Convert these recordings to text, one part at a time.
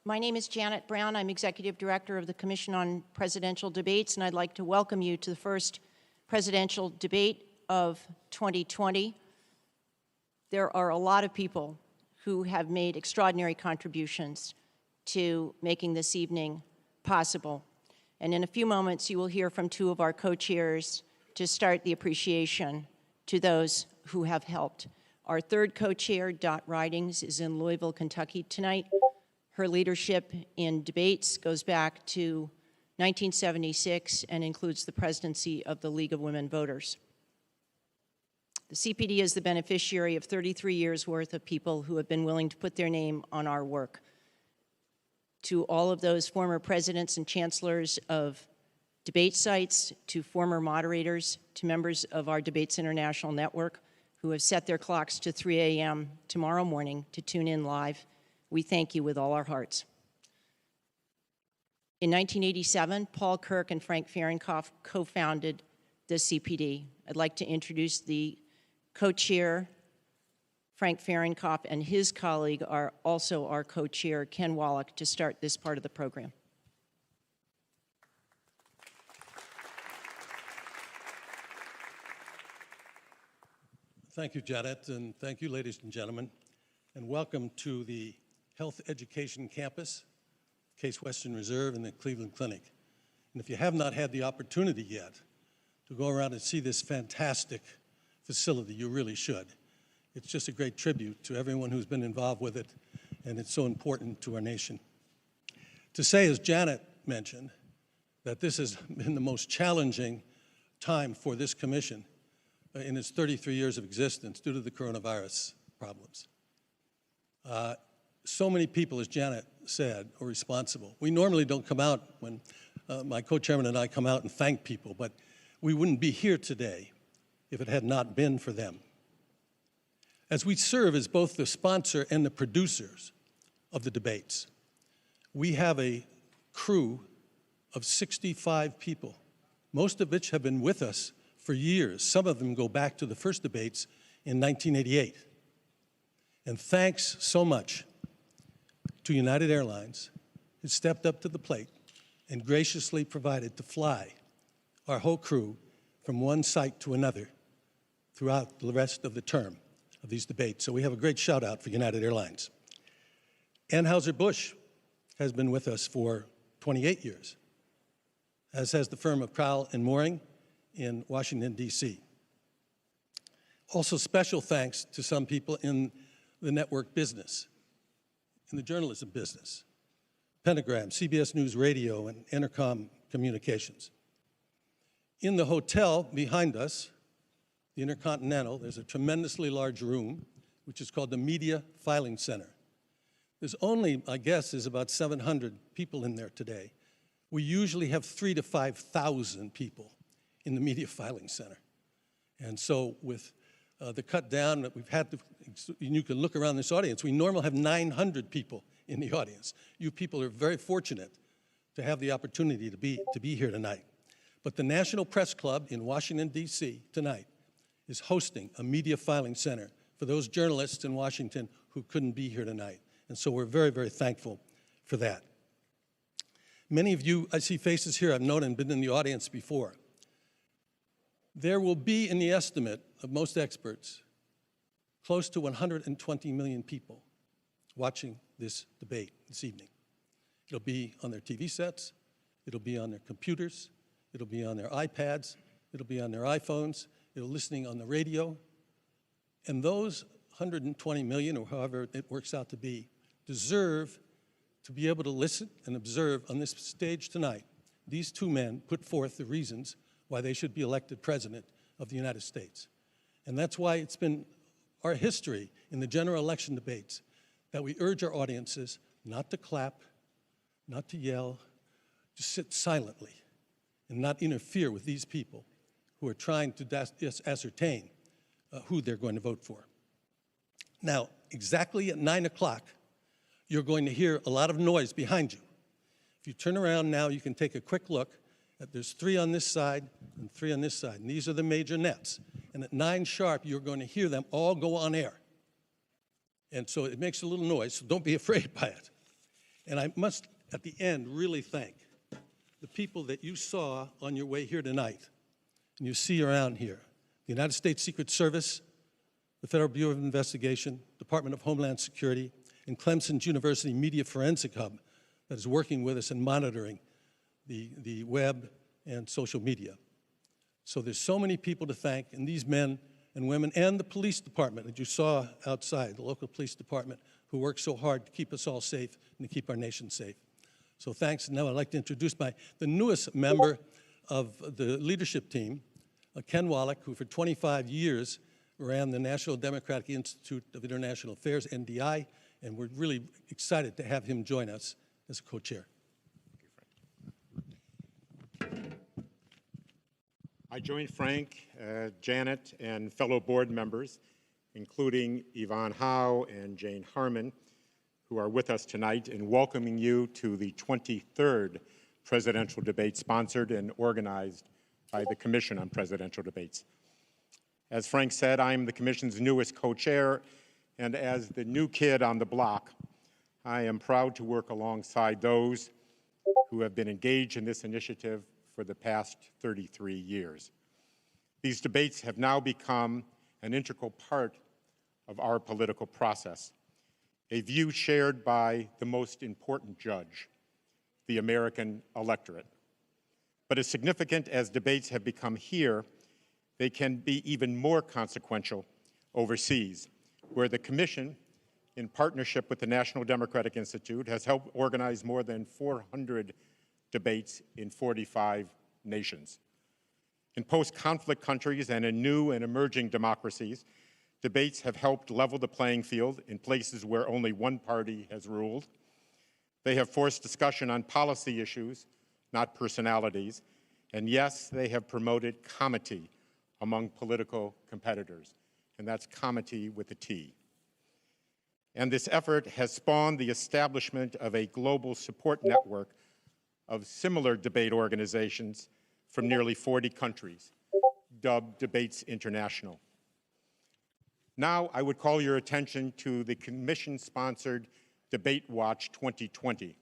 My name is Janet Brown. I'm Executive Director of the Commission on Presidential Debates, and I'd like to welcome you to the first presidential debate of 2020. There are a lot of people who have made extraordinary contributions to making this evening possible. And in a few moments, you will hear from two of our co-chairs to start the appreciation to those who have helped. Our third co-chair, Dot Ridings, is in Louisville, Kentucky tonight. Her leadership in debates goes back to 1976 and includes the presidency of the League of Women Voters. The CPD is the beneficiary of 33 years' worth of people who have been willing to put their name on our work. To all of those former presidents and chancellors of debate sites, to former moderators, to members of our Debates International Network who have set their clocks to 3 a.m. tomorrow morning to tune in live, we thank you with all our hearts. In 1987, Paul Kirk and Frank Fahrenkopf co-founded the CPD. I'd like to introduce the co-chair, Frank Fahrenkopf, and his colleague are also our co-chair, Ken Wallach, to start this part of the program. Thank you, Janet, and thank you, ladies and gentlemen, and welcome to the Health Education Campus, Case Western Reserve, and the Cleveland Clinic. And if you have not had the opportunity yet to go around and see this fantastic facility, you really should. It's just a great tribute to everyone who's been involved with it, and it's so important to our nation. To say, as Janet mentioned, that this has been the most challenging time for this commission in its 33 years of existence due to the coronavirus problems. So many people, as Janet said, are responsible. We normally don't come out when my co-chairman and I come out and thank people, but we wouldn't be here today if it had not been for them. As we serve as both the sponsor and the producers of the debates, we have a crew of 65 people, most of which have been with us for years. Some of them go back to the first debates in 1988. And thanks so much to United Airlines, who stepped up to the plate and graciously provided to fly our whole crew from one site to another throughout the rest of the term of these debates. So we have a great shout out for United Airlines. Anheuser-Busch has been with us for 28 years, as has the firm of Crowell and Mooring in Washington, D.C. Also special thanks to some people in the network business, in the journalism business, Pentagram, CBS News Radio, and Entercom Communications. In the hotel behind us, the Intercontinental, there's a tremendously large room, which is called the Media Filing Center. There's only, I guess, is about 700 people in there today. We usually have 3,000 to 5,000 people in the Media Filing Center. And so with the cut down that we've had, you can look around this audience, we normally have 900 people in the audience. You people are very fortunate to have the opportunity to be here tonight. But the National Press Club in Washington, D.C. tonight is hosting a media filing center for those journalists in Washington who couldn't be here tonight. And so we're very, very thankful for that. Many of you, I see faces here I've known and been in the audience before. There will be, in the estimate of most experts, close to 120 million people watching this debate this evening. It'll be on their TV sets, it'll be on their computers, it'll be on their iPads, it'll be on their iPhones, it'll be listening on the radio. And those 120 million, or however it works out to be, deserve to be able to listen and observe on this stage tonight. These two men put forth the reasons why they should be elected president of the United States. And that's why it's been our history in the general election debates that we urge our audiences not to clap, not to yell, to sit silently and not interfere with these people who are trying to ascertain who they're going to vote for. Now, exactly at 9 o'clock, you're going to hear a lot of noise behind you. If you turn around now, you can take a quick look. There's 3 on this side and 3 on this side, and these are the major nets. And at 9 sharp, you're going to hear them all go on air. And so it makes a little noise, so don't be afraid by it. And I must, at the end, really thank the people that you saw on your way here tonight and you see around here. The United States Secret Service, the Federal Bureau of Investigation, Department of Homeland Security, and Clemson's University Media Forensic Hub that is working with us and monitoring the web and social media. So there's so many people to thank, and these men and women, and the police department that you saw outside, the local police department, who work so hard to keep us all safe and to keep our nation safe. So thanks. And now I'd like to introduce the newest member of the leadership team, Ken Wallach, who for 25 years ran the National Democratic Institute of International Affairs, NDI, and we're really excited to have him join us as a co-chair. I join Frank, Janet, and fellow board members, including Yvonne Howe and Jane Harmon, who are with us tonight, in welcoming you to the 23rd presidential debate sponsored and organized by the Commission on Presidential Debates. As Frank said, I'm the Commission's newest co-chair, and as the new kid on the block, I am proud to work alongside those who have been engaged in this initiative for the past 33 years. These debates have now become an integral part of our political process, a view shared by the most important judge, the American electorate. But as significant as debates have become here, they can be even more consequential overseas, where the Commission, in partnership with the National Democratic Institute, has helped organize more than 400 debates in 45 nations. In post-conflict countries and in new and emerging democracies, debates have helped level the playing field in places where only one party has ruled. They have forced discussion on policy issues, not personalities, and yes, they have promoted comity among political competitors, and that's comity with a T. And this effort has spawned the establishment of a global support network of similar debate organizations from nearly 40 countries, dubbed Debates International. Now I would call your attention to the Commission-sponsored Debate Watch 2020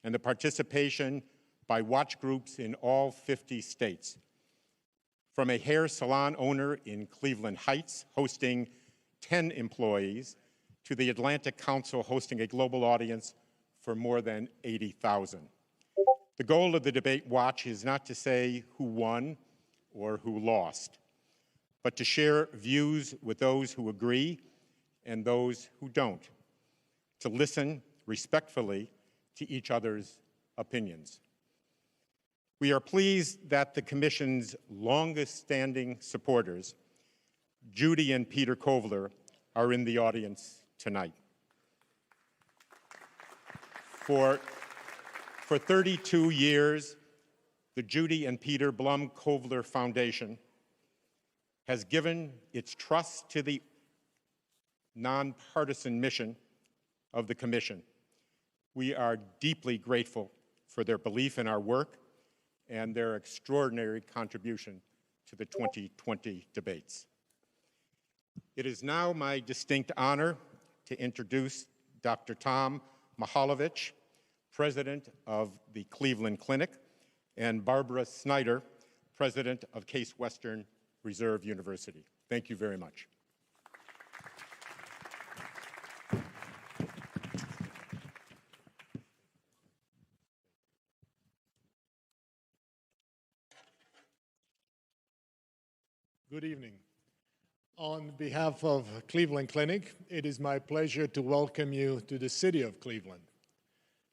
and the participation by watch groups in all 50 states. From a hair salon owner in Cleveland Heights hosting 10 employees to the Atlantic Council hosting a global audience for more than 80,000. The goal of the Debate Watch is not to say who won or who lost, but to share views with those who agree and those who don't, to listen respectfully to each other's opinions. We are pleased that the Commission's longest-standing supporters, Judy and Peter Kovler, are in the audience tonight. For 32 years, the Judy and Peter Blum Kovler Foundation has given its trust to the nonpartisan mission of the Commission. We are deeply grateful for their belief in our work and their extraordinary contribution to the 2020 debates. It is now my distinct honor to introduce Dr. Tom Mihaljevic, President of the Cleveland Clinic, and Barbara Snyder, President of Case Western Reserve University. Thank you very much. Good evening. On behalf of Cleveland Clinic, it is my pleasure to welcome you to the city of Cleveland.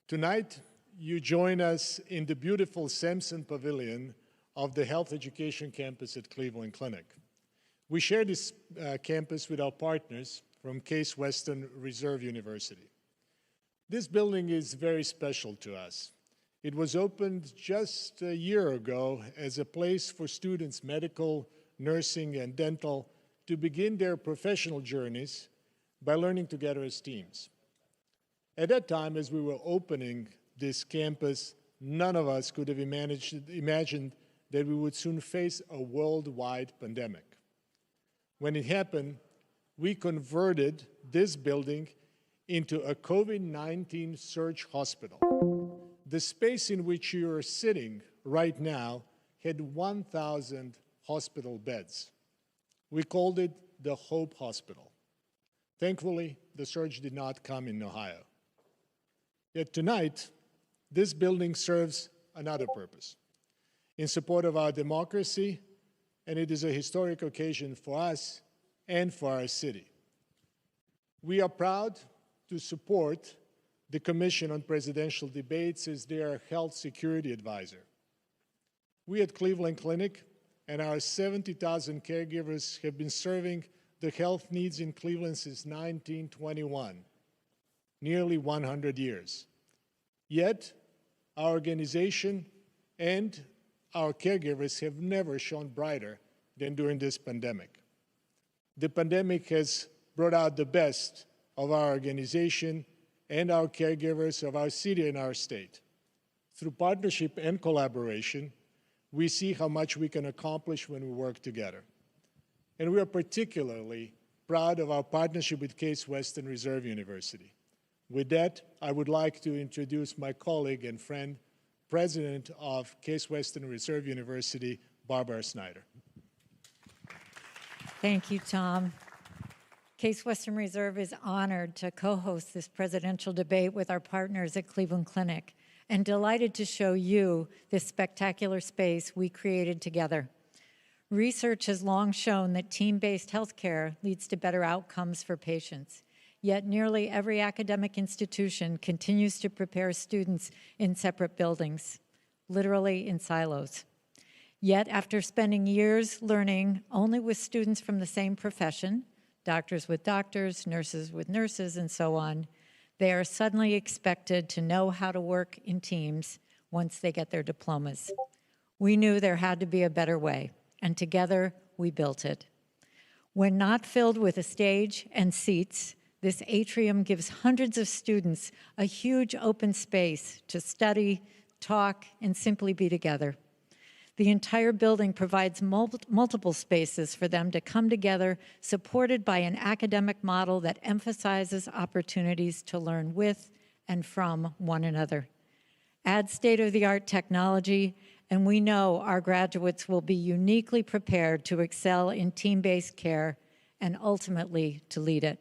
Tonight, you join us in the beautiful Sampson Pavilion of the Health Education Campus at Cleveland Clinic. We share this campus with our partners from Case Western Reserve University. This building is very special to us. It was opened just a year ago as a place for students, medical, nursing, and dental, to begin their professional journeys by learning together as teams. At that time, as we were opening this campus, none of us could have imagined that we would soon face a worldwide pandemic. When it happened, we converted this building into a COVID-19 surge hospital. The space in which you are sitting right now had 1,000 hospital beds. We called it the Hope Hospital. Thankfully, the surge did not come in Ohio. Yet tonight, this building serves another purpose, in support of our democracy, and it is a historic occasion for us and for our city. We are proud to support the Commission on Presidential Debates as their health security advisor. We at Cleveland Clinic and our 70,000 caregivers have been serving the health needs in Cleveland since 1921, nearly 100 years. Yet, our organization and our caregivers have never shone brighter than during this pandemic. The pandemic has brought out the best of our organization and our caregivers of our city and our state. Through partnership and collaboration, we see how much we can accomplish when we work together. And we are particularly proud of our partnership with Case Western Reserve University. With that, I would like to introduce my colleague and friend, President of Case Western Reserve University, Barbara Snyder. Thank you, Tom. Case Western Reserve is honored to co-host this presidential debate with our partners at Cleveland Clinic and delighted to show you this spectacular space we created together. Research has long shown that team-based healthcare leads to better outcomes for patients. Yet nearly every academic institution continues to prepare students in separate buildings, literally in silos. Yet after spending years learning only with students from the same profession, doctors with doctors, nurses with nurses, and so on, they are suddenly expected to know how to work in teams once they get their diplomas. We knew there had to be a better way, and together we built it. When not filled with a stage and seats, this atrium gives hundreds of students a huge open space to study, talk, and simply be together. The entire building provides multiple spaces for them to come together, supported by an academic model that emphasizes opportunities to learn with and from one another. Add state-of-the-art technology, and we know our graduates will be uniquely prepared to excel in team-based care and ultimately to lead it.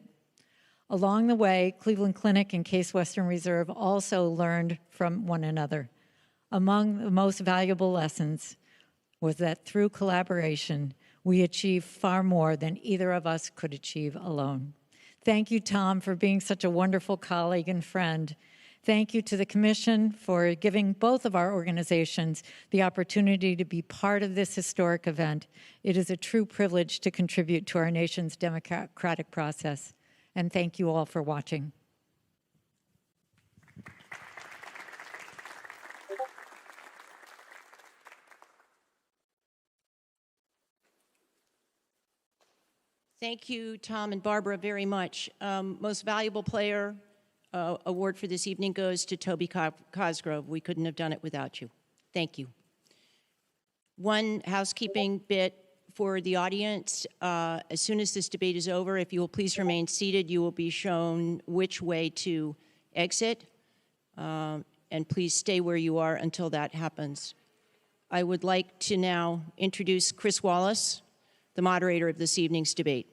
Along the way, Cleveland Clinic and Case Western Reserve also learned from one another. Among the most valuable lessons was that through collaboration, we achieve far more than either of us could achieve alone. Thank you, Tom, for being such a wonderful colleague and friend. Thank you to the Commission for giving both of our organizations the opportunity to be part of this historic event. It is a true privilege to contribute to our nation's democratic process. And thank you all for watching. Thank you, Tom and Barbara, very much. Most Valuable Player award for this evening goes to Toby Cosgrove. We couldn't have done it without you. Thank you. One housekeeping bit for the audience. As soon as this debate is over, if you will please remain seated, you will be shown which way to exit. And please stay where you are until that happens. I would like to now introduce Chris Wallace, the moderator of this evening's debate.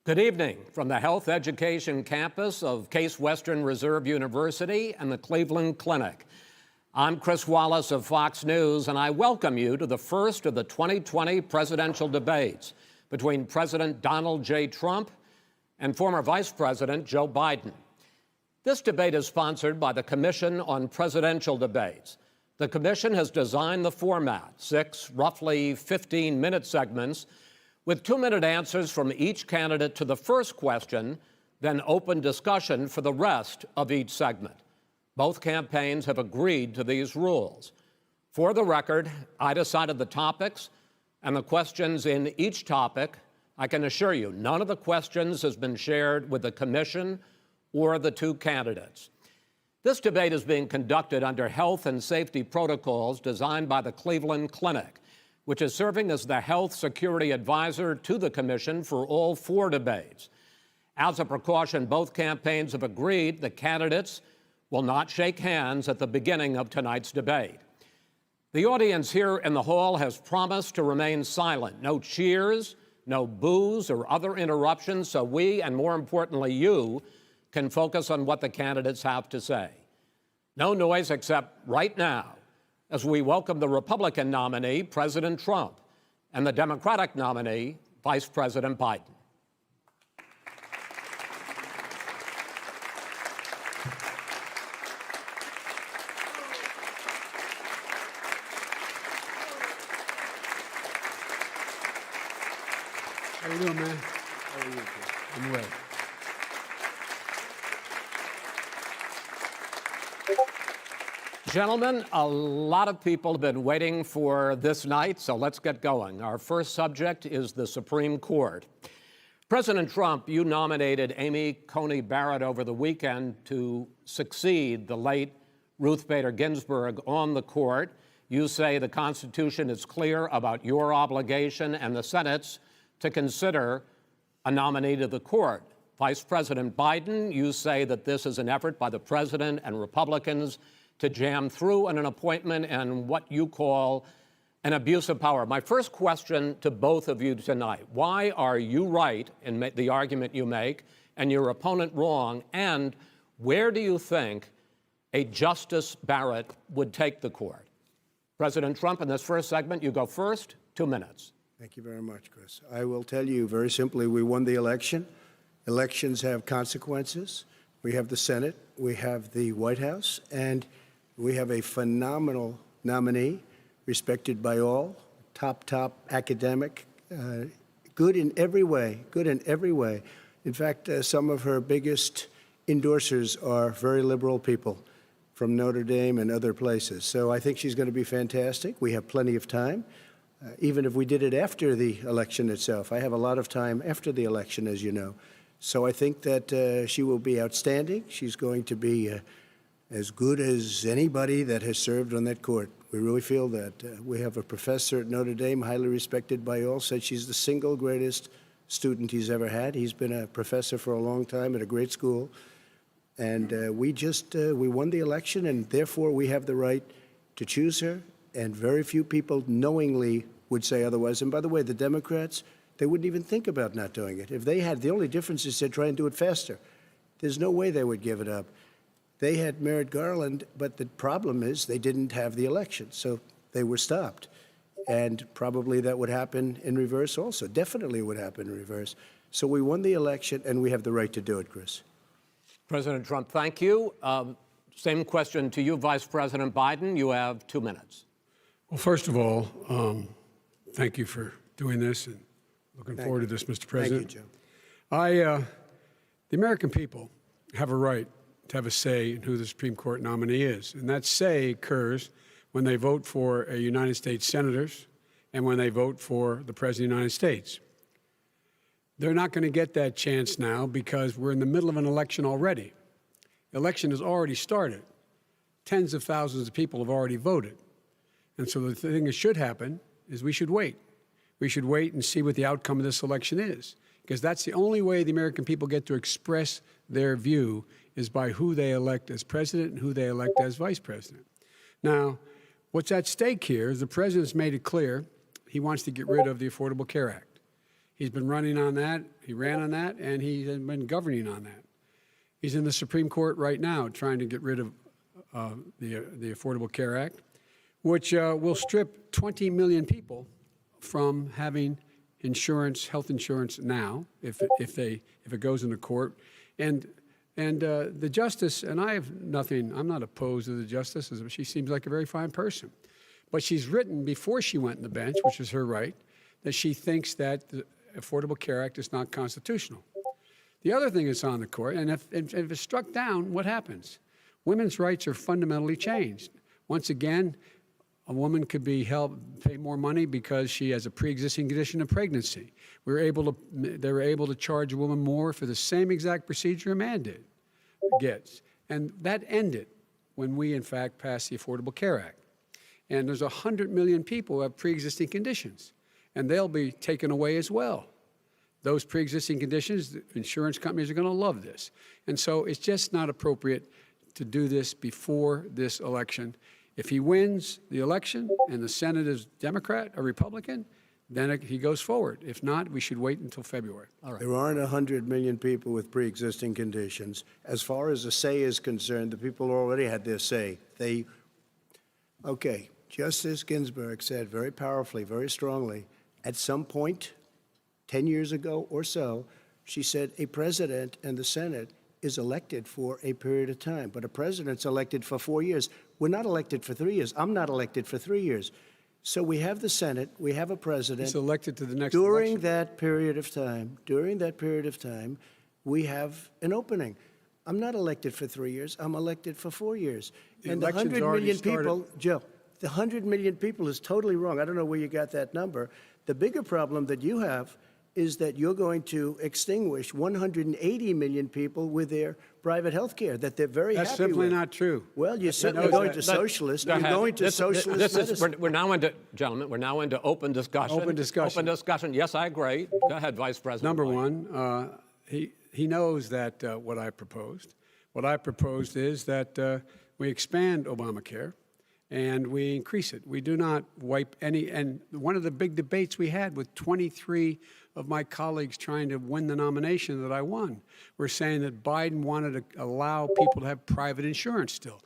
Good evening from the Health Education Campus of Case Western Reserve University and the Cleveland Clinic. I'm Chris Wallace of Fox News, and I welcome you to the first of the 2020 presidential debates between President Donald J. Trump and former Vice President Joe Biden. This debate is sponsored by the Commission on Presidential Debates. The commission has designed the format, 6 roughly 15-minute segments, with 2-minute answers from each candidate to the first question, then open discussion for the rest of each segment. Both campaigns have agreed to these rules. For the record, I decided the topics and the questions in each topic. I can assure you, none of the questions has been shared with the commission or the 2 candidates. This debate is being conducted under health and safety protocols designed by the Cleveland Clinic, which is serving as the health security advisor to the commission for all 4 debates. As a precaution, both campaigns have agreed the candidates will not shake hands at the beginning of tonight's debate. The audience here in the hall has promised to remain silent. No cheers, no boos or other interruptions, so we, and more importantly you, can focus on what the candidates have to say. No noise except right now, as we welcome the Republican nominee, President Trump, and the Democratic nominee, Vice President Biden. How you doing, man? How are you? I'm well. Gentlemen, a lot of people have been waiting for this night, so let's get going. Our first subject is the Supreme Court. President Trump, you nominated Amy Coney Barrett over the weekend to succeed the late Ruth Bader Ginsburg on the court. You say the Constitution is clear about your obligation and the Senate's to consider a nominee to the court. Vice President Biden, you say that this is an effort by the president and Republicans to jam through an appointment and what you call an abuse of power. My first question to both of you tonight: why are you right in the argument you make and your opponent wrong? And where do you think a Justice Barrett would take the court? President Trump, in this first segment, you go first, 2 minutes. Thank you very much, Chris. I will tell you very simply, we won the election. Elections have consequences. We have the Senate, we have the White House, and we have a phenomenal nominee, respected by all, top academic, good in every way, In fact, some of her biggest endorsers are very liberal people from Notre Dame and other places. So I think she's going to be fantastic. We have plenty of time, even if we did it after the election itself. I have a lot of time after the election, as you know. So I think that she will be outstanding. She's going to be as good as anybody that has served on that court. We really feel that. We have a professor at Notre Dame, highly respected by all, said she's the single greatest student he's ever had. He's been a professor for a long time at a great school. And we won the election, and therefore we have the right to choose her. And very few people knowingly would say otherwise. And by the way, the Democrats, they wouldn't even think about not doing it. If they had, the only difference is they'd try and do it faster. There's no way they would give it up. They had Merrick Garland, but the problem is they didn't have the election, so they were stopped. And probably that would happen in reverse also. Definitely would happen in reverse. So we won the election, and we have the right to do it, Chris. President Trump, thank you. Same question to you, Vice President Biden. You have 2 minutes. Well, first of all, thank you for doing this, and looking forward to this, Mr. President. Thank you, Joe. The American people have a right to have a say in who the Supreme Court nominee is, and that say occurs when they vote for United States senators and when they vote for the President of the United States. They're not going to get that chance now because we're in the middle of an election already. election has already started. Tens of thousands of people have already voted. And so the thing that should happen is we should wait. We should wait and see what the outcome of this election is, because that's the only way the American people get to express their view is by who they elect as president and who they elect as vice president. Now, what's at stake here is the president's made it clear he wants to get rid of the Affordable Care Act. He's been running on that, he ran on that, and he's been governing on that. He's in the Supreme Court right now trying to get rid of the Affordable Care Act, which will strip 20 million people from having insurance, health insurance now, if it goes into court. And the justice, and I have nothing, I'm not opposed to the justice, she seems like a very fine person. But she's written before she went on the bench, which is her right, that she thinks that the Affordable Care Act is not constitutional. The other thing that's on the court, and if it's struck down, what happens? Women's rights are fundamentally changed. Once again, a woman could be pay more money because she has a pre-existing condition of pregnancy. They were able to charge a woman more for the same exact procedure a man gets. And that ended when we, in fact, passed the Affordable Care Act. And there's 100 million people who have pre-existing conditions, and they'll be taken away as well. Those pre-existing conditions, the insurance companies are going to love this. And so it's just not appropriate to do this before this election. If he wins the election and the Senate is Democrat or Republican, then he goes forward. If not, we should wait until February. All right. There aren't 100 million people with pre-existing conditions. As far as a say is concerned, the people already had their say. Okay, Justice Ginsburg said very powerfully, very strongly, at some point, 10 years ago or so, she said a president and the Senate is elected for a period of time, but a president's elected for 4 years. We're not elected for 3 years. I'm not elected for 3 years. So we have the Senate, we have a president. He's elected to the next during election. that period of time, we have an opening. I'm not elected for 3 years. I'm elected for 4 years. The And the election's 100 already million started. people, Joe, the 100 million people is totally wrong. I don't know where you got that number. The bigger problem that you have is that you're going to extinguish 180 million people with their private health care that they're very That's happy simply with. not true. Well, you're certainly going to socialist. You're going to socialist medicine. We're now into, gentlemen, we're now into open discussion. Open discussion. Open discussion. Yes, I agree. Go ahead, Vice President. Number White. one, he knows that what I proposed. What I proposed is that we expand Obamacare and we increase it. We do not wipe any, and one of the big debates we had with 23 of my colleagues trying to win the nomination that I won were saying that Biden wanted to allow people to have private insurance still.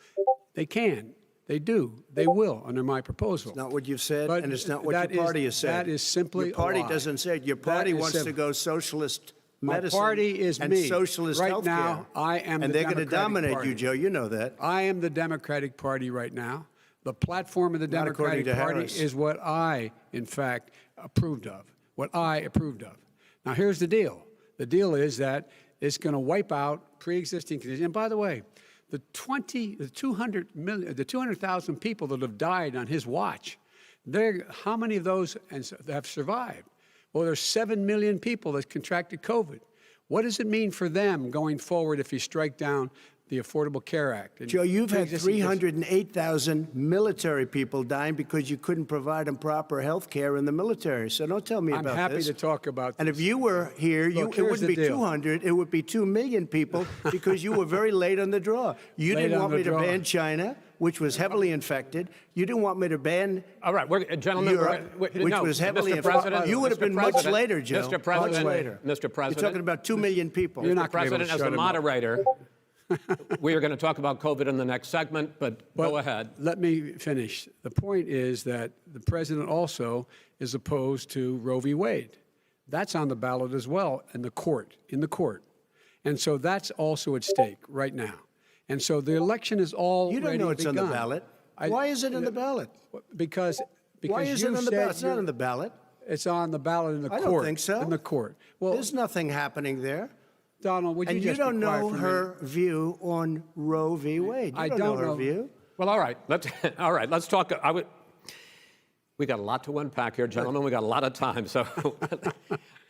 They can. They do. They will under my proposal. It's not what you've said, But and it's not what that your is- party has said. that is simply Your party a lie. doesn't say it. Your That party is wants to simple. go socialist My medicine party is and me. socialist Right healthcare. now, I am and the they're going to Democratic dominate Party. you, Joe. You know that. I am the Democratic Party right now. The platform of the Not according Democratic to Party Harris. is what I, in fact, approved of. What I approved of. Now, here's the deal. The deal is that it's going to wipe out pre-existing conditions. And by the way, the 200,000 people that have died on his watch, how many of those have survived? Well, there's 7 million people that contracted COVID. What does it mean for them going forward if you strike down the Affordable Care Act? And Joe, you've had pre-existing conditions? 308,000 military people dying because you couldn't provide them proper health care in the military. So don't tell me I'm about happy this. to talk about And this. if you were here, Look, it here's wouldn't the be deal. 200, it would be 2 million people because you were very late on the draw. You Late didn't on want the me to draw. ban China, which was heavily infected. You didn't want me to ban All right, gentlemen, Europe, which no, was heavily Mr. infected. President, You would have Mr. been much President, later, Joe. Mr. President, much later. Mr. President, You're talking about 2 million people. You're not gonna be able President, to as shut the him up. moderator, we are going to talk about COVID in the next segment, but go ahead. Let me finish. The point is that the president also is opposed to Roe v. Wade. That's on the ballot as well in the court. And so that's also at stake right now. And so the election is already You don't know it's on the begun. ballot. Why is it on the ballot? Because Why is it you on the said ballot? It's not you're- on the ballot. It's on the ballot in the I court. don't think so. In the court. Well, There's nothing happening there. Donald, would you And you just be don't quiet know for a her view on Roe v. Wade. You I don't don't know her know. view. Well, all right. Let's talk. We got a lot to unpack here, gentlemen. We got a lot of time. So,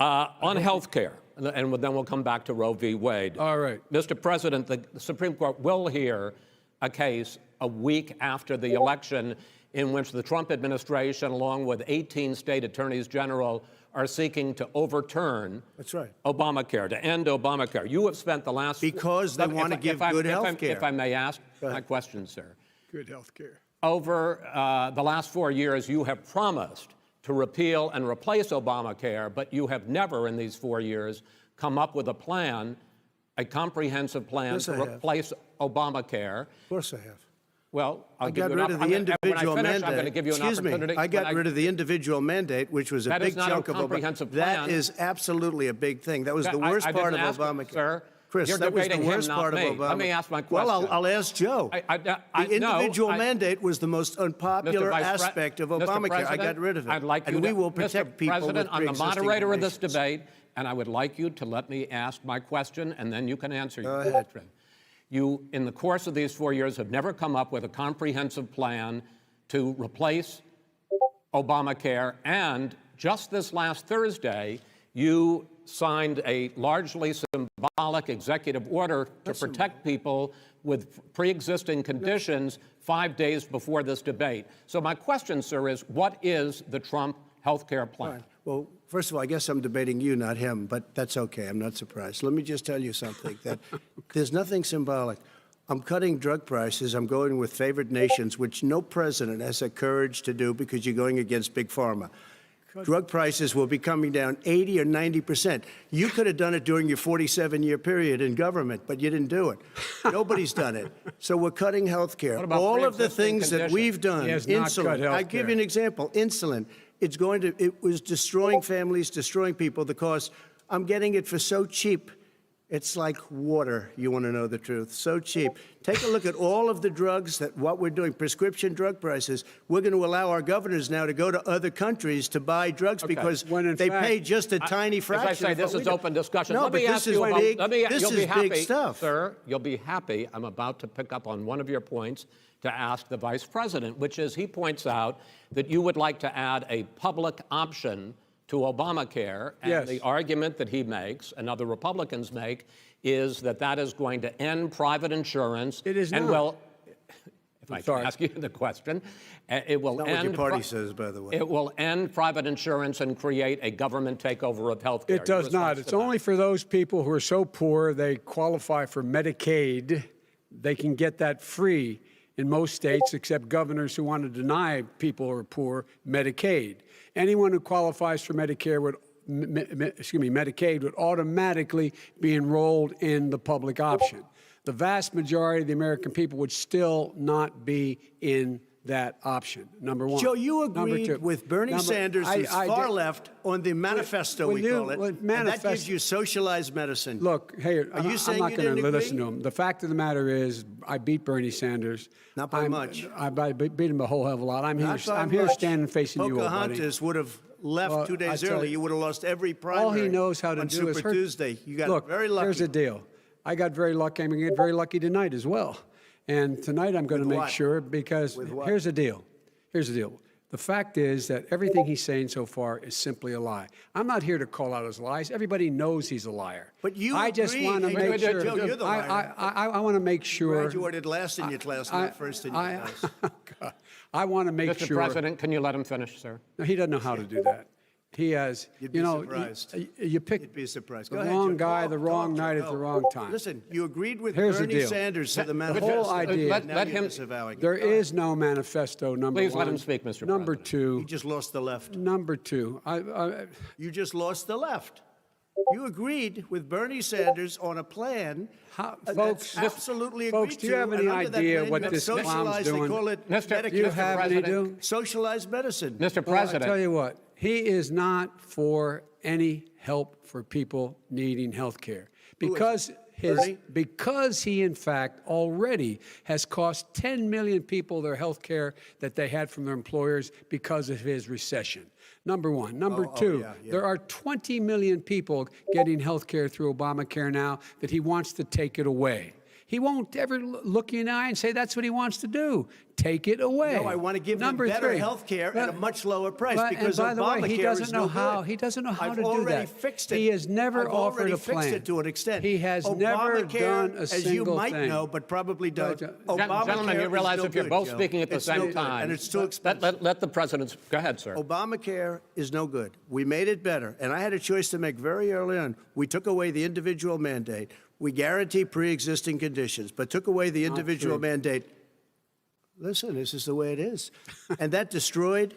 on health care, and then we'll come back to Roe v. Wade. All right. Mr. President, the Supreme Court will hear a case a week after the election in which the Trump administration, along with 18 state attorneys general, are seeking to overturn That's right. Obamacare, to end Obamacare. You have spent the last... Because they want to give good health care. If I may ask my question, sir. Good health care. Over the last 4 years, you have promised to repeal and replace Obamacare, but you have never in these 4 years come up with a plan, a comprehensive plan Yes, to I have. replace Obamacare. Of course I have. Well, I'll I give got you rid an of the opportunity. individual When I finish, mandate. I'm going to give you an Excuse opportunity. me. I got rid of the individual mandate, which was a That big is not a chunk of comprehensive That plan. is absolutely a big thing. That was the I worst didn't part of ask, Obamacare. sir. Chris, You're that was the debating him, worst not part me. of Obamacare. Let me ask my Well, question. I'll ask Joe. The Individual mandate was the most unpopular aspect of Obamacare. I got rid of it. I'd like you and we will Mr. protect people President, with I'm the pre-existing moderator of this conditions. debate, and I would like you to let me ask my question, and then you can answer your ahead. question. You, in the course of these 4 years, have never come up with a comprehensive plan to replace Obamacare, and just this last Thursday, you signed a largely symbolic executive order to protect people with pre-existing conditions 5 days before this debate. So my question, sir, is what is the Trump health care plan? Fine. Well, first of all, I guess I'm debating you, not him, but that's okay. I'm not surprised. Let me just tell you something, that there's nothing symbolic. I'm cutting drug prices. I'm going with favored nations, which no president has the courage to do because you're going against Big Pharma. Drug prices will be coming down 80 or 90%. You could have done it during your 47-year period in government, but you didn't do it. Nobody's done it. So we're cutting health care. What about All of the pre-existing things that conditions? we've done, He has not cut insulin. health I give care. you an example. Insulin. It was destroying families, destroying people. The cost, I'm getting it for so cheap. It's like water, you want to know the truth. So cheap. Take a look at all of the drugs what we're doing, prescription drug prices. We're going to allow our governors now to go to other countries to buy drugs because When in they fact- pay just a tiny fraction. As I say, of this what is we do. open discussion. No, Let but me this ask is you about, big. this is happy, big stuff. Sir, you'll be happy. I'm about to pick up on one of your points to ask the Vice President, which is he points out that you would like to add a public option to Obamacare. And Yes. the argument that he makes and other Republicans make is that that is going to end private insurance. It is and not. will, if I can sorry. ask you the question, it will Not end what your party says, by the way. it will end private insurance and create a government takeover of health care. It does not. It's only for those people who are so poor they qualify for Medicaid. They can get that free in most states, except governors who want to deny people who are poor Medicaid. Anyone who qualifies for Medicare would Medicaid would automatically be enrolled in the public option. The vast majority of the American people would still not be in that option, number one. Joe, you Number agreed two. with Bernie Sanders, who's far did- left, on the manifesto, when we you- call it. when And that gives manifest- you socialized medicine. Look, hey, Are you saying I'm you not going didn't to listen agree? to him. The fact of the matter is, I beat Bernie Sanders. Not by much. I beat him a whole hell of a lot. I'm Not by here much. standing facing you, old buddy. Pocahontas would have left Well, 2 I days tell early. you, You would have lost every primary. All he knows how to on do Super is hurt. Tuesday. You got Look, very lucky. here's the deal. I got very lucky. I'm going to get very lucky tonight as well. And tonight I'm going to With make what? sure, because With what? here's the deal. Here's the deal. The fact is that everything he's saying so far is simply a lie. I'm not here to call out his lies. Everybody knows he's a liar. But you I just agree. want to Hey, make sure. Joe, you're the liar. I want to make sure. Graduated last in your class, not first in your class. I want to make Mr. sure. President, can you let him finish, sir? No, he doesn't know how to do that. He has, You'd be you know, surprised. you pick You'd be surprised. the Go ahead, wrong Joe. guy, Talk, the wrong talk, night Joe. at the wrong time. Listen, you agreed with Here's the Bernie deal. Sanders to the The manifesto. whole idea. Let Now you're him- disavowing it. There is no manifesto, number Please one. let him speak, Mr. Number President. two. You just lost the left. Number two. You just lost the left. You agreed with Bernie Sanders on a plan that's folks, absolutely folks, agreed do you have to, any and under that idea plan, what you have this clown's socialized, doing? They call it Mr. Medicare. Do you Mr. have any President. do? Socialized medicine. Mr. Well, President, I tell you what, he is not for any help for people needing health care. Because Bernie? because he, in fact, already has cost 10 million people their health care that they had from their employers because of his recession. Number one. Number two, yeah. there are 20 million people getting health care through Obamacare now that he wants to take it away. He won't ever look you in the eye and say that's what he wants to do. Take it away. No, I want to give them Number better 3. health care at a much lower price But- because and by the way, Obamacare he doesn't is know no how. good. He doesn't know how I've to do already that. fixed it. He has never I've offered already a fixed plan. it to an extent. He has never Obamacare, done a as single you might thing. know, but probably don't. Gentlemen, you is realize no if you're good, both Joe. speaking at the It's no same good, time, and it's too expensive. let the president go ahead, sir. Obamacare is no good. We made it better, and I had a choice to make very early on. We took away the individual mandate. We guarantee pre-existing conditions, but took away the individual mandate. Listen, this is the way it is. And that destroyed,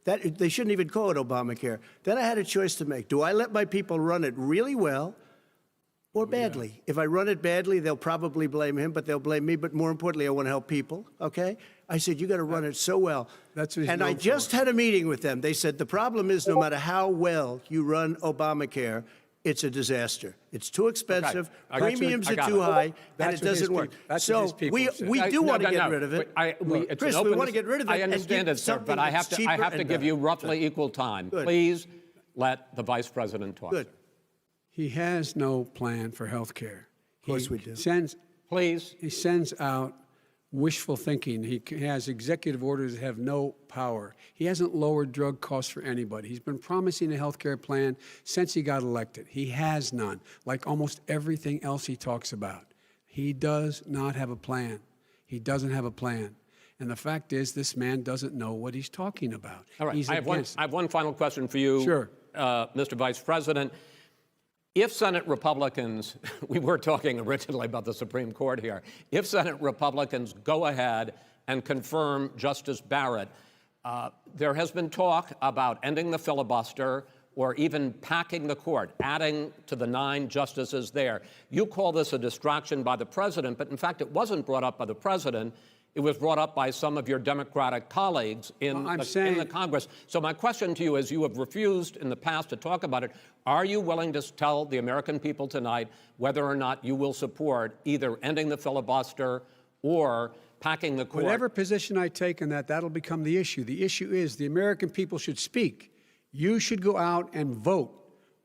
that they shouldn't even call it Obamacare. Then I had a choice to make. Do I let my people run it really well or badly? If I run it badly, they'll probably blame him, but they'll blame me. But more importantly, I want to help people, okay? I said, you got to run it so well. That's what he's and I known just for. had a meeting with them. They said the problem is no matter how well you run Obamacare, it's a disaster. It's too expensive. I got you. Premiums I are got too it. high, and That's it what his doesn't work. people- that's so what his people we said. we do No, want to no, get no. rid of it. It's Chris, an we open want to get rid of it. I and understand give it, sir, something but I have that's to. I cheaper have to and give you better. roughly equal time. Good. Please let the vice president talk. Good. He has no plan for health care. Of course we do. Please. He sends out wishful thinking. He has executive orders that have no power. He hasn't lowered drug costs for anybody. He's been promising a health care plan since he got elected. He has none, like almost everything else he talks about. He does not have a plan. He doesn't have a plan. And the fact is, this man doesn't know what he's talking about. All right. He's I have against one final question for you, Sure. Mr. Vice President. If Senate Republicans, we were talking originally about the Supreme Court here, if Senate Republicans go ahead and confirm Justice Barrett, there has been talk about ending the filibuster or even packing the court, adding to the 9 justices there. You call this a distraction by the president, but in fact, it wasn't brought up by the president. It was brought up by some of your Democratic colleagues in the Congress. So my question to you is, you have refused in the past to talk about it. Are you willing to tell the American people tonight whether or not you will support either ending the filibuster or packing the court? Whatever position I take on that, that'll become the issue. The issue is the American people should speak. You should go out and vote.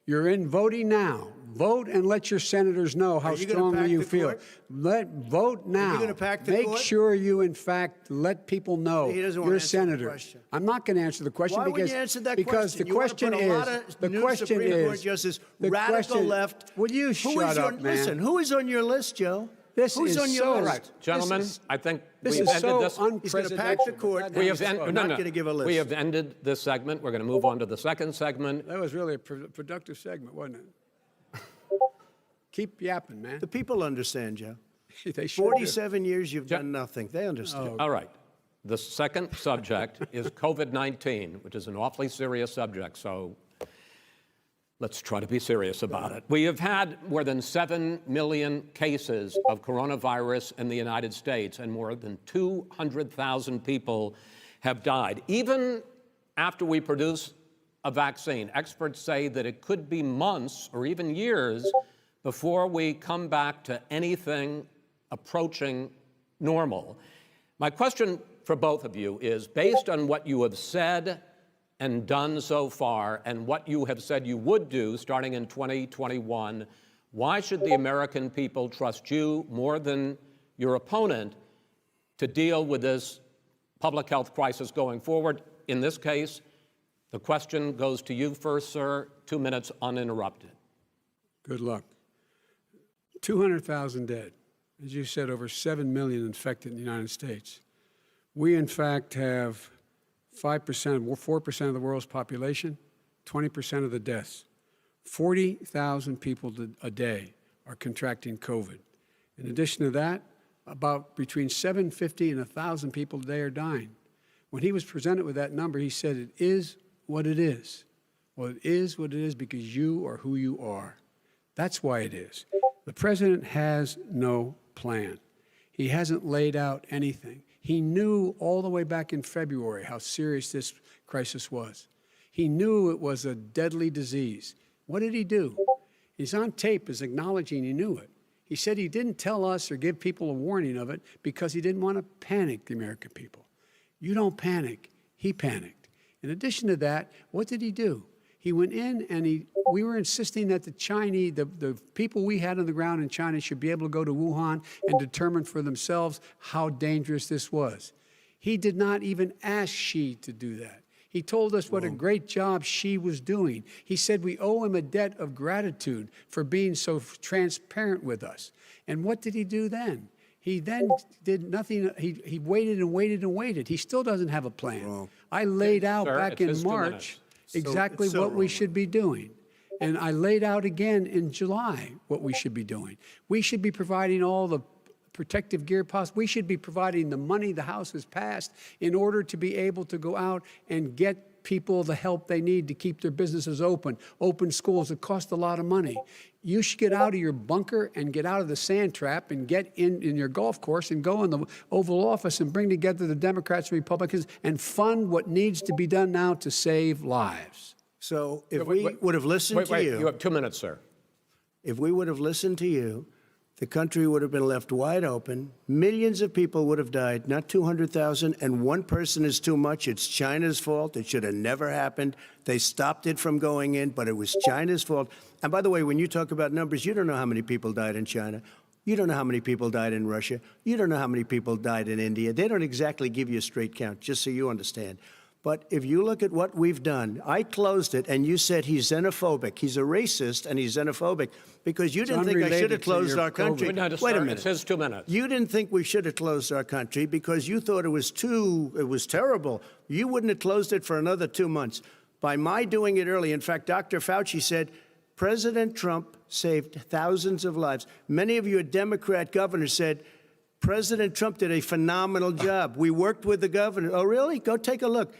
You're in voting now. Vote and let your senators know how Are you gonna strongly pack you the feel. court? Vote now. gonna pack the Make court? sure you, in fact, let people know He doesn't wanna you're a answer the senator. question. I'm not going to answer the question Why because wouldn't you answer that because question? the You wanna question put a lot of the new question Supreme Court is justices, the radical question, left. Would you Who shut is up, on, man? Listen, who is on your list, Joe? This Who's is on your so list? Right, gentlemen, I think This we've is ended so this. He's going to pack the unprecedented. court. We have, I'm not going to give a list. We have ended this segment. We're going to move on to the second segment. That was really a productive segment, wasn't it? Keep yapping, man. The people understand, Joe. They sure do. 47 years you've done nothing. They understand. All right. The second subject is COVID-19, which is an awfully serious subject, so let's try to be serious about it. We have had more than 7 million cases of coronavirus in the United States, and more than 200,000 people have died. Even after we produce a vaccine, experts say that it could be months or even years before we come back to anything approaching normal. My question for both of you is, based on what you have said and done so far and what you have said you would do starting in 2021, why should the American people trust you more than your opponent to deal with this public health crisis going forward? In this case, the question goes to you first, sir. 2 minutes uninterrupted. Good luck. 200,000 dead. As you said, over 7 million infected in the United States. We, in fact, have 4% of the world's population, 20% of the deaths. 40,000 people a day are contracting COVID. In addition to that, about between 750 and 1,000 people a day are dying. When he was presented with that number, he said, it is what it is. Well, it is what it is because you are who you are. That's why it is. The president has no plan. He hasn't laid out anything. He knew all the way back in February how serious this crisis was. He knew it was a deadly disease. What did he do? He's on tape as acknowledging he knew it. He said he didn't tell us or give people a warning of it because he didn't want to panic the American people. You don't panic. He panicked. In addition to that, what did he do? He went in and we were insisting that the Chinese, the people we had on the ground in China should be able to go to Wuhan and determine for themselves how dangerous this was. He did not even ask Xi to do that. He told us what a great job Xi was doing. He said we owe him a debt of gratitude for being so transparent with us. And what did he do then? He then did nothing. He waited and waited and waited. He still doesn't have a plan. I laid out Sir, back it's in his 2 March minutes. exactly what we should be doing. And I laid out again in July what we should be doing. We should be providing all the protective gear possible. We should be providing the money the House has passed in order to be able to go out and get people the help they need to keep their businesses open schools. It costs a lot of money. You should get out of your bunker and get out of the sand trap and get in your golf course and go in the Oval Office and bring together the Democrats and Republicans and fund what needs to be done now to save lives. So if we would have listened to you. You have 2 minutes, sir. If we would have listened to you, the country would have been left wide open. Millions of people would have died, not 200,000, and one person is too much. It's China's fault. It should have never happened. They stopped it from going in, but it was China's fault. And by the way, when you talk about numbers, you don't know how many people died in China. You don't know how many people died in Russia. You don't know how many people died in India. They don't exactly give you a straight count, just so you understand. But if you look at what we've done, I closed it, and you said he's xenophobic. He's a racist, and he's xenophobic because you didn't think I should have closed our country. No, Wait sir, a minute. It's his 2 minutes. You didn't think we should have closed our country because you thought it was terrible. You wouldn't have closed it for another 2 months. By my doing it early, in fact, Dr. Fauci said, President Trump saved thousands of lives. Many of you Democrat governors said, President Trump did a phenomenal job. We worked with the governor. Oh, really? Go take a look.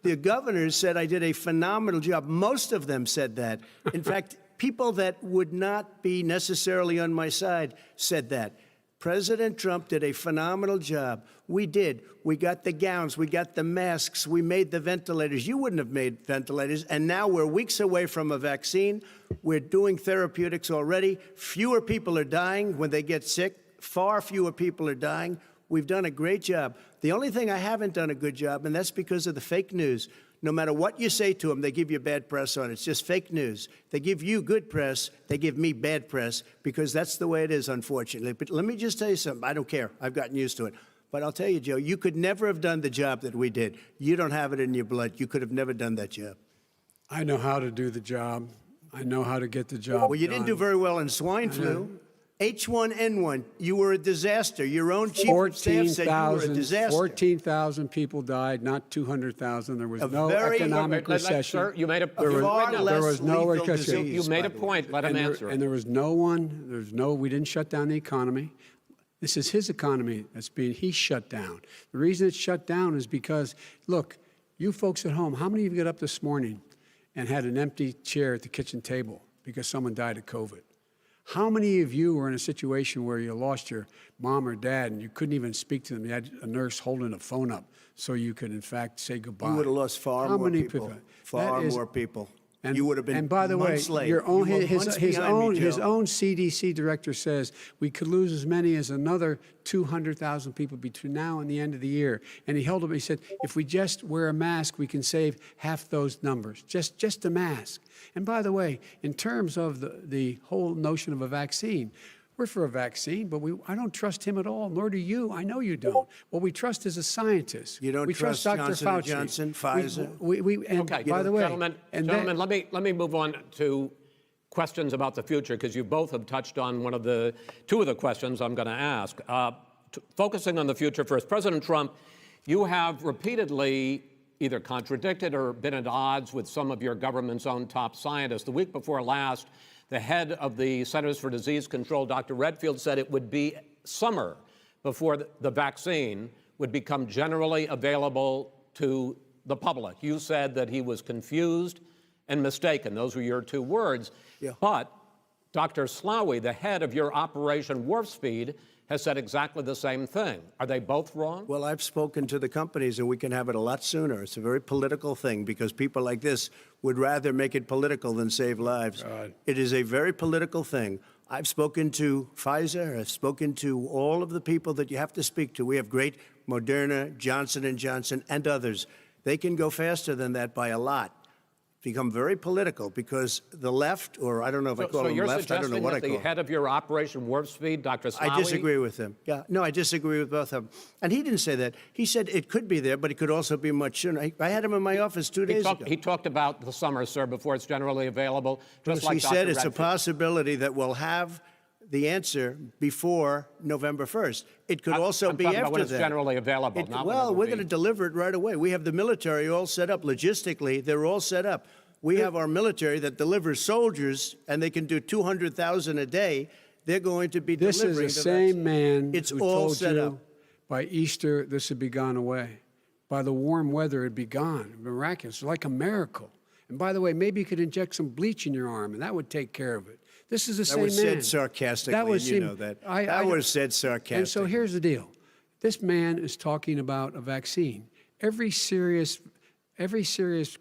The governors said I did a phenomenal job. Most of them said that. In fact, people that would not be necessarily on my side said that. President Trump did a phenomenal job. We did. We got the gowns. We got the masks. We made the ventilators. You wouldn't have made ventilators. And now we're weeks away from a vaccine. We're doing therapeutics already. Fewer people are dying when they get sick. Far fewer people are dying. We've done a great job. The only thing I haven't done a good job, and that's because of the fake news. No matter what you say to them, they give you bad press on it. It's just fake news. They give you good press. They give me bad press because that's the way it is, unfortunately. But let me just tell you something. I don't care. I've gotten used to it. But I'll tell you, Joe, you could never have done the job that we did. You don't have it in your blood. You could have never done that job. I know how to do the job. I know how to get the job Well, you didn't do done. very well in swine flu. H1N1, you were a disaster. Your own chief of staff said you were a disaster. 14,000 people died, not 200,000. There was A no very- economic recession. Sir, you made a There was right now. less there was no lethal recession. disease, You made by a the way. point. Let him answer it. And there was no one, we didn't shut down the economy. This is his economy he's shut down. The reason it's shut down is because, look, you folks at home, how many of you got up this morning and had an empty chair at the kitchen table because someone died of COVID? How many of you were in a situation where you lost your mom or dad and you couldn't even speak to them? You had a nurse holding a phone up so you could, in fact, say goodbye. You would have lost far How more many people. Far more people. And, you would have been and by the way, months late. your own, You were his months behind me, his Joe. own CDC director says we could lose as many as another 200,000 people between now and the end of the year. And he held up, he said, if we just wear a mask, we can save half those numbers, just a mask. And by the way, in terms of the whole notion of a vaccine, we're for a vaccine, but I don't trust him at all, nor do you. I know you don't. What we trust is a scientist. You don't we trust Dr. Johnson Fauci. & Johnson, Pfizer? And Okay, by the way, gentlemen, let me move on to questions about the future because you both have touched on two of the questions I'm going to ask. Focusing on the future first, President Trump, you have repeatedly either contradicted or been at odds with some of your government's own top scientists. The week before last, the head of the Centers for Disease Control, Dr. Redfield, said it would be summer before the vaccine would become generally available to the public. You said that he was confused and mistaken. Those were your two words. Yeah. But Dr. Slaoui, the head of your Operation Warp Speed, has said exactly the same thing. Are they both wrong? Well, I've spoken to the companies, and we can have it a lot sooner. It's a very political thing because people like this would rather make it political than save lives. It is a very political thing. I've spoken to Pfizer. I've spoken to all of the people that you have to speak to. We have great Moderna, Johnson & Johnson, and others. They can go faster than that by a lot. become very political because the left, or I don't know if I call So them you're left, I don't know suggesting what I that call the them. head of your Operation Warp Speed, Dr. Smawi? I disagree with him. Yeah, no, I disagree with both of them. And he didn't say that. He said it could be there, but it could also be much sooner. I had him in my office 2 days ago. He talked about the summer, sir, before it's generally available, just like He Dr. said it's a Redfield. possibility that we'll have the answer before November 1st. It could also I'm be talking after about when it's that. generally available, not when it Well, will we're be. going to deliver it right away. We have the military all set up. Logistically, they're all set up. We have our military that delivers soldiers, and they can do 200,000 a day. They're going to be This delivering is the vaccine. same man It's who all told set you up. by Easter this would be gone away. By the warm weather, it'd be gone. Miraculous, like a miracle. And by the way, maybe you could inject some bleach in your arm, and that would take care of it. This is the That same man. was said sarcastically, and you know that. That was said sarcastically. And so here's the deal. This man is talking about a vaccine. Every serious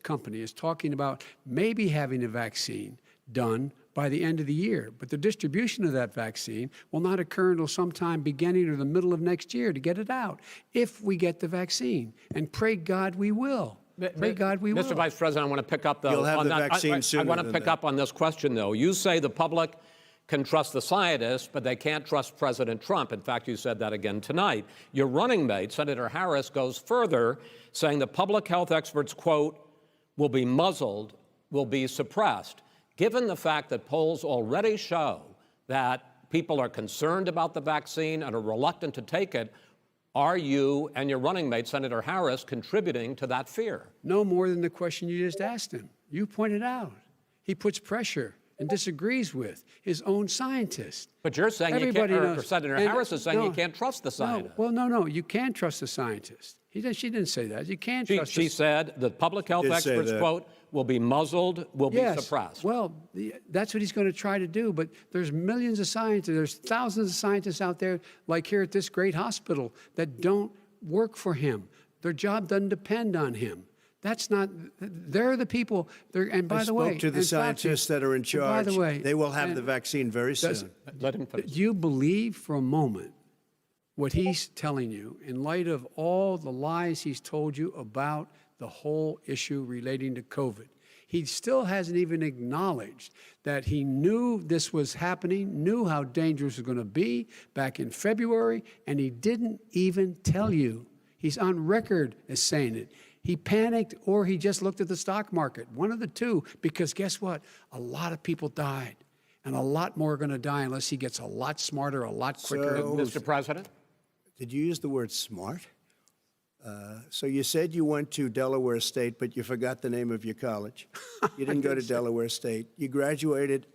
company is talking about maybe having a vaccine done by the end of the year. But the distribution of that vaccine will not occur until sometime beginning or the middle of next year to get it out, if we get the vaccine. And pray God we will. Pray God we will. Mr. Vice President, I want to pick up, though. You'll have on the that. vaccine sooner I want to than pick that. up on this question, though. You say the public can trust the scientists, but they can't trust President Trump. In fact, you said that again tonight. Your running mate, Senator Harris, goes further, saying the public health experts, quote, will be muzzled, will be suppressed. Given the fact that polls already show that people are concerned about the vaccine and are reluctant to take it, are you and your running mate, Senator Harris, contributing to that fear? No more than the question you just asked him. You pointed out. He puts pressure and disagrees with his own scientists. But you're saying Everybody you can't, or knows. Senator And Harris is saying you no, can't trust the scientists. No, you can trust the scientists. She didn't say that. You can't trust She said the public health Did say experts, that. quote, will be muzzled, will be suppressed. Well, that's what he's going to try to do. But there's millions of scientists, there's thousands of scientists out there, like here at this great hospital, that don't work for him. Their job doesn't depend on him. That's not, they're the people, and by I the way. spoke to the and Fauci, scientists that are in and charge. By the way. They will have and the vaccine very does- soon. Let him finish. Do you believe for a moment what he's telling you in light of all the lies he's told you about the whole issue relating to COVID? He still hasn't even acknowledged that he knew this was happening, knew how dangerous it was going to be back in February, and he didn't even tell you. He's on record as saying it. He panicked or he just looked at the stock market, one of the two, because guess what? A lot of people died, and a lot more are going to die unless he gets a lot smarter, a lot quicker. So- Mr. President? Did you use the word smart? So you said you went to Delaware State, but you forgot the name of your college. You didn't go to Delaware State. You graduated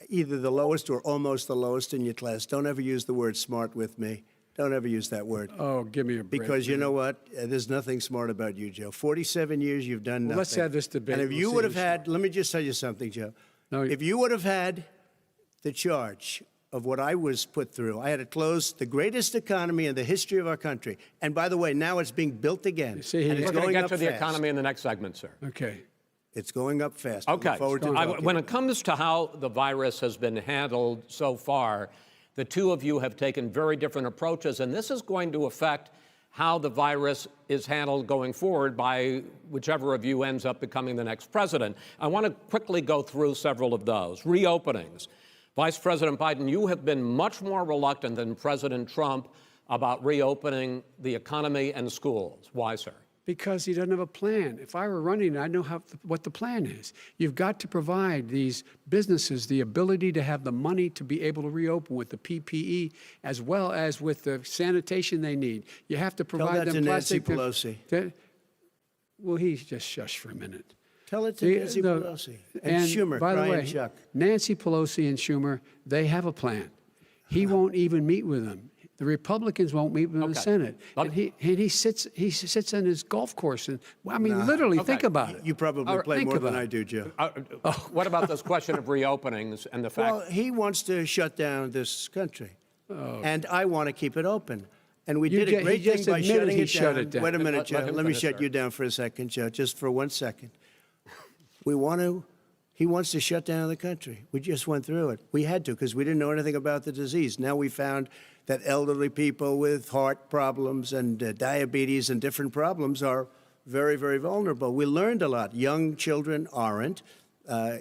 either the lowest or almost the lowest in your class. Don't ever use the word smart with me. Don't ever use that word. Oh, give me a break. Because you know what? There's nothing smart about you, Joe. 47 years, you've done nothing. Well, let's have this debate. And if We'll you see would have who's had, let me just tell you something, Joe. No, If you would have had the charge of what I was put through, I had to close the greatest economy in the history of our country. And by the way, now it's being built again. see, and he- it's We're going to going get up to the fast. economy in the next segment, sir. Okay. It's going up fast. I look Okay. forward to talking. When it comes to how the virus has been handled so far, the two of you have taken very different approaches, and this is going to affect how the virus is handled going forward by whichever of you ends up becoming the next president. I want to quickly go through several of those. Reopenings. Vice President Biden, you have been much more reluctant than President Trump about reopening the economy and schools. Why, sir? Because he doesn't have a plan. If I were running, I know what the plan is. You've got to provide these businesses the ability to have the money to be able to reopen with the PPE as well as with the sanitation they need. You have to provide that them to Nancy plastic. Pelosi. Well, he's just shush for a minute. Tell it to Nancy Pelosi. And Schumer, by the Brian way, Chuck. Nancy Pelosi and Schumer, they have a plan. He won't even meet with them. The Republicans won't meet with him in the Okay. Senate. Let And he sits on his golf course. And I mean, literally, think about it. You probably play think more than about I it. do, Joe. What about this question of reopenings and the fact? Well, he wants to shut down this country, and I want to keep it open. And we did a he great thing just by admitted shutting he it shut down. it down. Wait a minute, Let Joe. him Let me finish, shut sir. you down for a second, Joe, just for 1 second. He wants to shut down the country. We just went through it. We had to because we didn't know anything about the disease. Now we found that elderly people with heart problems and diabetes and different problems are very, very vulnerable. We learned a lot. Young children aren't.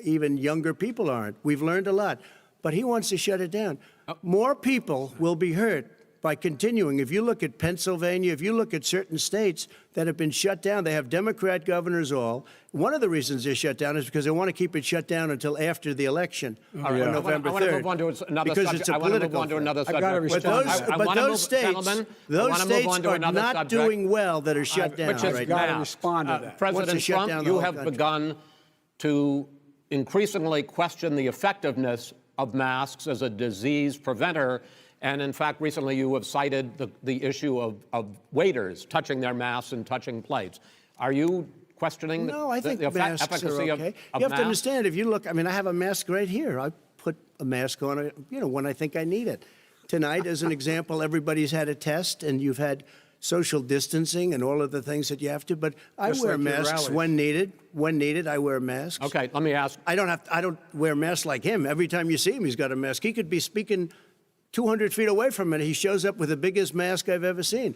Even younger people aren't. We've learned a lot. But he wants to shut it down. More people will be hurt by continuing. If you look at Pennsylvania, if you look at certain states that have been shut down, they have Democrat governors all. One of the reasons they're shut down is because they want to keep it shut down until after the election on November 3rd. I want to move on to another because subject. it's a I want to move political on to thing. another I've subject. got to respond. But those states are another not subject. doing well that are shut down Which is right gotta now. now. respond to that. President Wants to shut Trump, down the you whole have country. begun to increasingly question the effectiveness of masks as a disease preventer. And in fact, recently you have cited the issue of waiters touching their masks and touching plates. Are you questioning No, I think the masks efficacy are of okay. of You have to masks? understand, if you look, I mean, I have a mask right here. I put a mask on, when I think I need it. Tonight, as an example, everybody's had a test, and you've had social distancing and all of the things that you have to. But I Just wear like your masks rallies. when needed. When needed, I wear masks. Okay, let me ask. I don't wear masks like him. Every time you see him, he's got a mask. He could be speaking 200 feet away from it. He shows up with the biggest mask I've ever seen.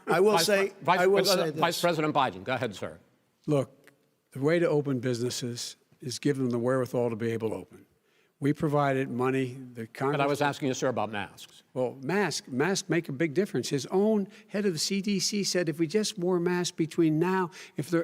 I will say this. Vice President Biden, go ahead, sir. Look, the way to open businesses is give them the wherewithal to be able to open. We provided money. The Congress. But I was asking you, sir, about masks. Well, masks make a big difference. His own head of the CDC said if we just wore masks between now,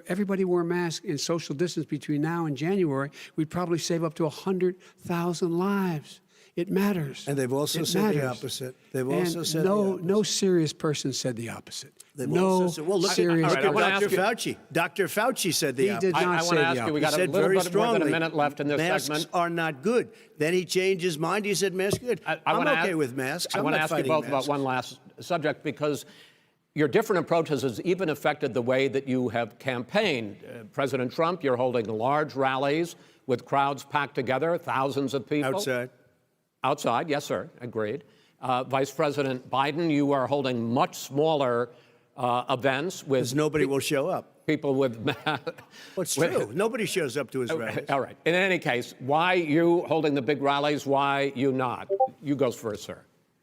everybody wore masks in social distance between now and January, we'd probably save up to 100,000 lives. It matters. And they've also It said the matters. opposite. They've also And said the no opposite. serious person said the opposite. They've No also said, well, look serious. all right, I at wanna Dr. ask you- Fauci. Dr. Fauci said the He opposite. did not I say want to the ask you, we opposite. got a said little very bit more than strongly, a minute left in this masks segment. are not good. Then he changed his mind. He said masks are good. I I'm wanna okay ask- with masks. I I'm want to not ask you fighting both about masks. one last subject because your different approaches has even affected the way that you have campaigned. President Trump, you're holding large rallies with crowds packed together, thousands of people. Outside. Outside, yes, sir, agreed. Vice President Biden, you are holding much smaller events with Because nobody will show up. people with Well, it's true. Nobody shows up to his rallies. All right. In any case, why you holding the big rallies? Why you not? You go first, sir.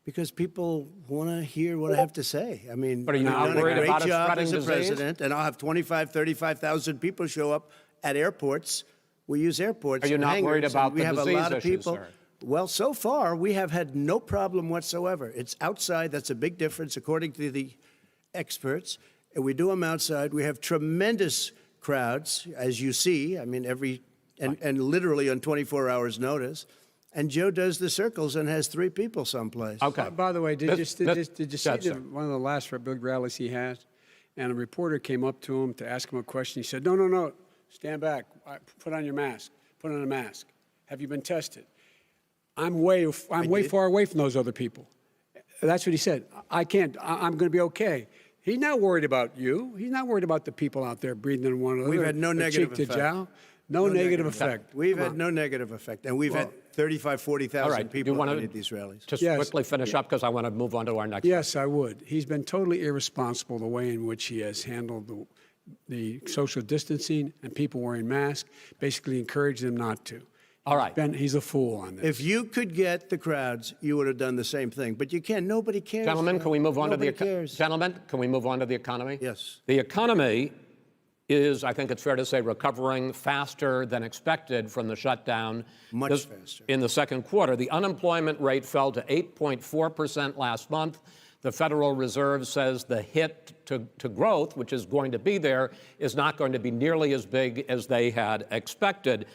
Because people want to hear what I have to say. I mean, But are you I've not done a worried great about it job spreading as a disease? president, and I'll have 35,000 people show up at airports. We use airports. Are you and not worried hangars, about and we the have a disease lot of issue, people. sir? Well, so far we have had no problem whatsoever. It's outside. That's a big difference, according to the experts. And we do them outside. We have tremendous crowds, as you see. I mean, and literally on 24 hours' notice. And Joe does the circles and has 3 people someplace. Okay. By the way, did you see Yes, the, sir. one of the last big rallies he had? And a reporter came up to him to ask him a question. He said, no, stand back. Put on your mask. Put on a mask. Have you been tested? I'm way far away from those other people. That's what he said. I can't. I'm going to be okay. He's not worried about you. He's not worried about the people out there breathing in one another. We've had no or negative cheek to effect. jowl. No negative effect. We've Come had on. no negative effect. And we've had 35,000, 40,000 All right. Do you people want at to any of these rallies. just Yes. quickly finish up because I want to move on to our next. Yes, I would. He's been totally irresponsible the way in which he has handled the social distancing and people wearing masks, basically encouraged them not to. All right. He's a fool on this. If you could get the crowds, you would have done the same thing. But you can't. Nobody cares. Gentlemen, can we move on to the Nobody cares. Gentlemen, can we move on to the economy? Yes. The economy is, I think it's fair to say, recovering faster than expected from the shutdown. Much faster. In the second quarter, the unemployment rate fell to 8.4% last month. The Federal Reserve says the hit to growth, which is going to be there, is not going to be nearly as big as they had expected.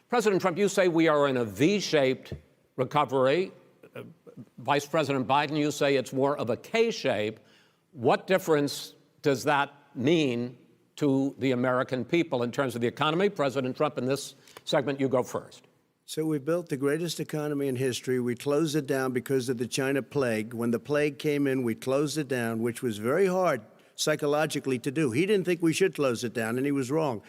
President Trump, you say we are in a V-shaped recovery. Vice President Biden, you say it's more of a K-shape. What difference does that mean to the American people in terms of the economy? President Trump, in this segment, you go first. So we built the greatest economy in history. We closed it down because of the China plague. When the plague came in, we closed it down, which was very hard psychologically to do. He didn't think we should close it down, and he was wrong.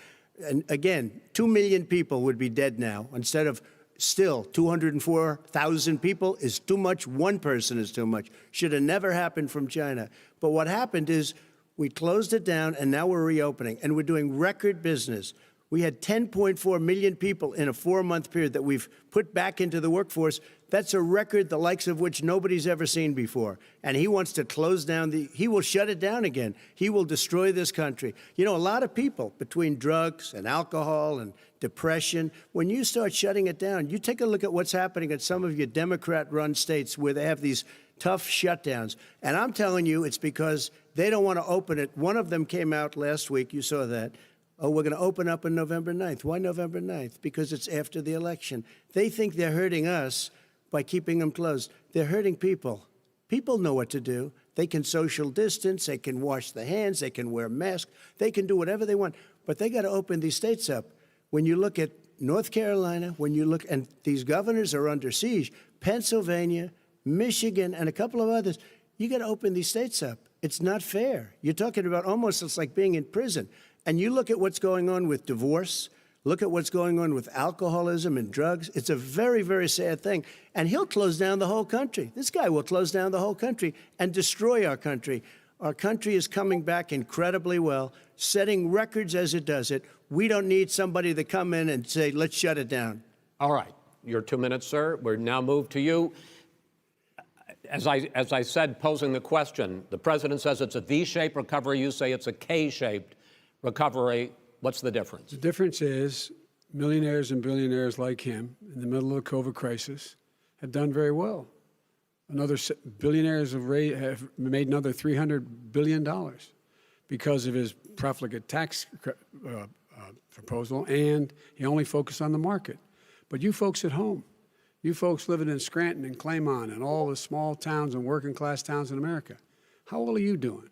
And again, 2 million people would be dead now instead of still 204,000 people is too much. One person is too much. Should have never happened from China. But what happened is we closed it down, and now we're reopening, and we're doing record business. We had 10.4 million people in a 4-month period that we've put back into the workforce. That's a record the likes of which nobody's ever seen before. And he wants to close down he will shut it down again. He will destroy this country. You know, a lot of people, between drugs and alcohol and depression, when you start shutting it down, you take a look at what's happening in some of your Democrat-run states where they have these tough shutdowns. And I'm telling you, it's because they don't want to open it. One of them came out last week. You saw that. Oh, we're going to open up on November 9th. Why November 9th? Because it's after the election. They think they're hurting us by keeping them closed. They're hurting people. People know what to do. They can social distance. They can wash their hands. They can wear masks. They can do whatever they want. But they got to open these states up. When you look at North Carolina, when you look, and these governors are under siege, Pennsylvania, Michigan, and a couple of others, you got to open these states up. It's not fair. You're talking about almost, it's like being in prison. And you look at what's going on with divorce, look at what's going on with alcoholism and drugs. It's a very, very sad thing. And he'll close down the whole country. This guy will close down the whole country and destroy our country. Our country is coming back incredibly well, setting records as it does it. We don't need somebody to come in and say, let's shut it down. All right. Your 2 minutes, sir. We're now moved to you. As I said, posing the question, the president says it's a V-shaped recovery. You say it's a K-shaped recovery. What's the difference? The difference is millionaires and billionaires like him in the middle of the COVID crisis have done very well. Billionaires have made another $300 billion because of his profligate tax proposal, and he only focused on the market. But you folks at home, you folks living in Scranton and Claymont and all the small towns and working class towns in America, how well are you doing?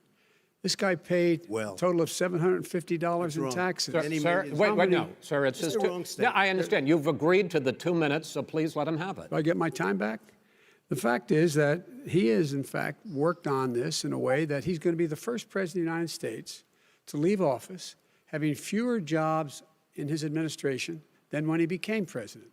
This guy paid a total of $750 in taxes. Sir, wait, no, sir, it's his wrong Yeah, I understand. You've agreed to the 2 minutes, so please let him have it. Do I get my time back? The fact is that he has, in fact, worked on this in a way that he's going to be the first president of the United States to leave office having fewer jobs in his administration than when he became president.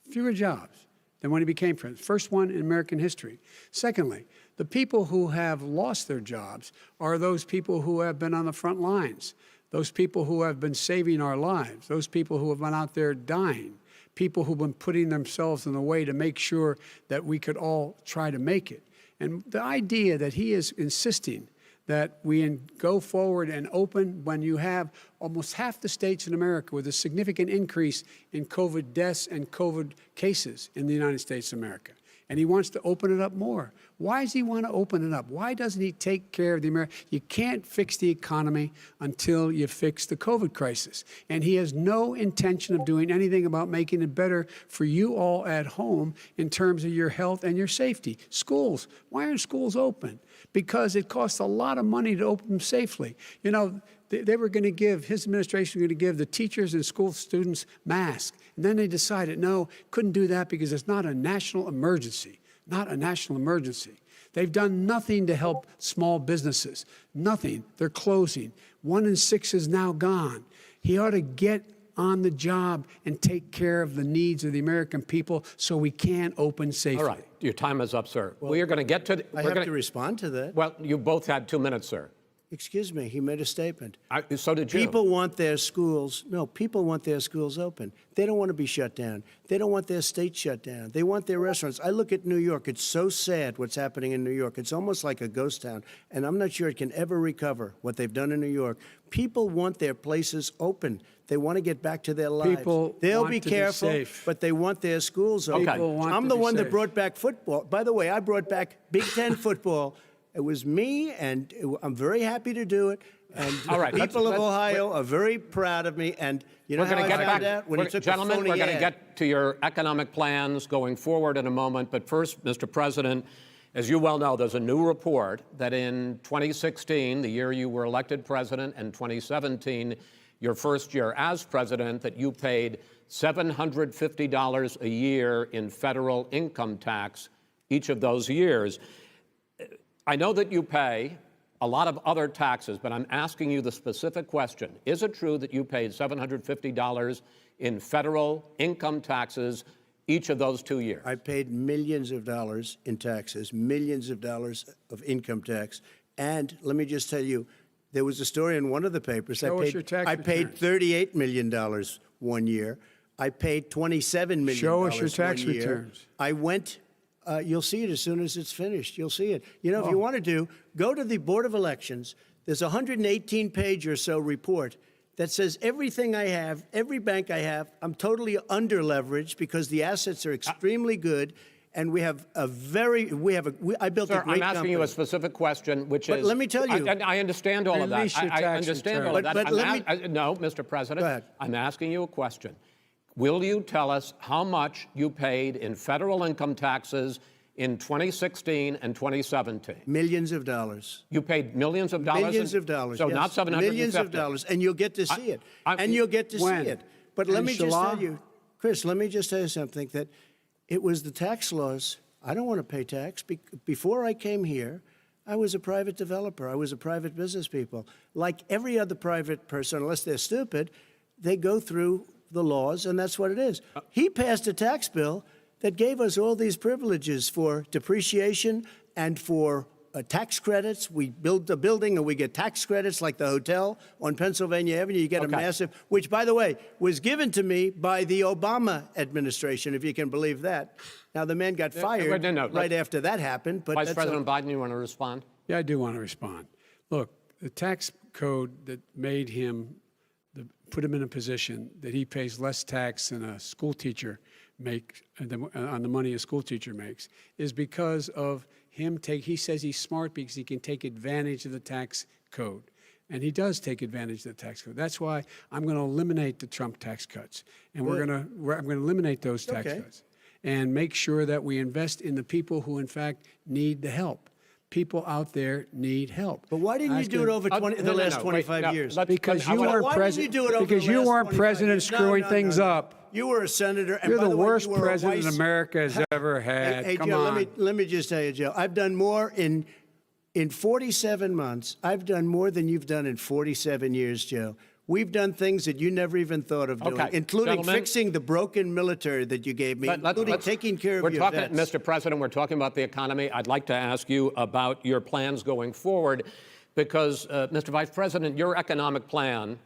Fewer jobs than when he became president. First one in American history. Secondly, the people who have lost their jobs are those people who have been on the front lines, those people who have been saving our lives, those people who have been out there dying, people who've been putting themselves in the way to make sure that we could all try to make it. And the idea that he is insisting that we go forward and open when you have almost half the states in America with a significant increase in COVID deaths and COVID cases in the United States of America. And he wants to open it up more. Why does he want to open it up? Why doesn't he take care of the American? You can't fix the economy until you fix the COVID crisis. And he has no intention of doing anything about making it better for you all at home in terms of your health and your safety. Schools, why aren't schools open? Because it costs a lot of money to open them safely. You know, they were going to give, his administration was going to give the teachers and school students masks. And then they decided, no, couldn't do that because it's not a national emergency. Not a national emergency. They've done nothing to help small businesses. Nothing. They're closing. 1 in 6 is now gone. He ought to get on the job and take care of the needs of the American people so we can open safely. All right. Your time is up, sir. We are going to get to... I have to respond to that. Well, you both had 2 minutes, sir. Excuse me, he made a statement. So did you. People want their schools, people want their schools open. They don't want to be shut down. They don't want their state shut down. They want their restaurants. I look at New York. It's so sad what's happening in New York. It's almost like a ghost town. And I'm not sure it can ever recover what they've done in New York. People want their places open. They want to get back to their lives. They'll be careful, but they want their schools open. I'm the one that brought back football. By the way, I brought back Big Ten football. It was me, and I'm very happy to do it. And the people of Ohio are very proud of me. And you know how I found out? When he took Gentlemen, we're going to ad. get to your economic plans going forward in a moment. But first, Mr. President, as you well know, there's a new report that in 2016, the year you were elected president, and 2017, your first year as president, that you paid $750 a year in federal income tax each of those years. I know that you pay a lot of other taxes, but I'm asking you the specific question. Is it true that you paid $750 in federal income taxes each of those 2 years? I paid millions of dollars in taxes, millions of dollars of income tax. And let me just tell you, there was a story in one of the papers. Show us your tax I paid $38 million 1 year. I paid $27 million Show us your tax one year. returns. I went You'll see it as soon as it's finished. You'll see it. You know, if you want to go to the Board of Elections. There's a 118-page or so report that says everything I have, every bank I have, I'm totally under-leveraged because the assets are extremely good, and I built Sir, a great I'm asking company. you a specific question, which But is... let me tell you- I understand all of that. Release your I tax understand return. all of that. But let me- No, Mr. President. Go ahead. I'm asking you a question. Will you tell us how much you paid in federal income taxes in 2016 and 2017? Millions of dollars. You paid millions of dollars? Millions of dollars. So yes. not 750? Millions of dollars, and you'll get to see it. I'm- And you'll get to When? see it. But let me just Inshallah? tell you, Chris, let me just tell you something, that it was the tax laws. I don't want to pay tax. Before I came here, I was a private developer. I was a private business people. Like every other private person, unless they're stupid, they go through the laws, and that's what it is. He passed a tax bill that gave us all these privileges for depreciation and for tax credits. We build a building and we get tax credits, like the hotel on Pennsylvania Avenue. You get a massive, which, by the way, was given to me by the Obama administration, if you can believe that. Now, the man got fired right after that happened. But Vice President Biden, you want to respond? Yeah, I do want to respond. Look, the tax code that made him, put him in a position that he pays less tax than a school teacher makes on the money a school teacher makes is because of him he says he's smart because he can take advantage of the tax code. And he does take advantage of the tax code. That's why I'm going to eliminate the Trump tax cuts. And I'm going to eliminate those tax cuts and make sure that we invest in the people who, in fact, need the help. People out there need help. But why didn't you do it over the last 25 years? Because you weren't president. Because you weren't president screwing things up. You were a senator. And You're by the way, worst you were a president vice- America has ever had. Hey, Come Joe, on. let me just tell you, Joe. I've done more in 47 months. I've done more than you've done in 47 years, Joe. We've done things that you never even thought of doing, including Gentlemen, fixing the broken military that you gave me, including taking care of your vets. Mr. President, we're talking about the economy. I'd like to ask you about your plans going forward because, Mr. Vice President, your economic plan,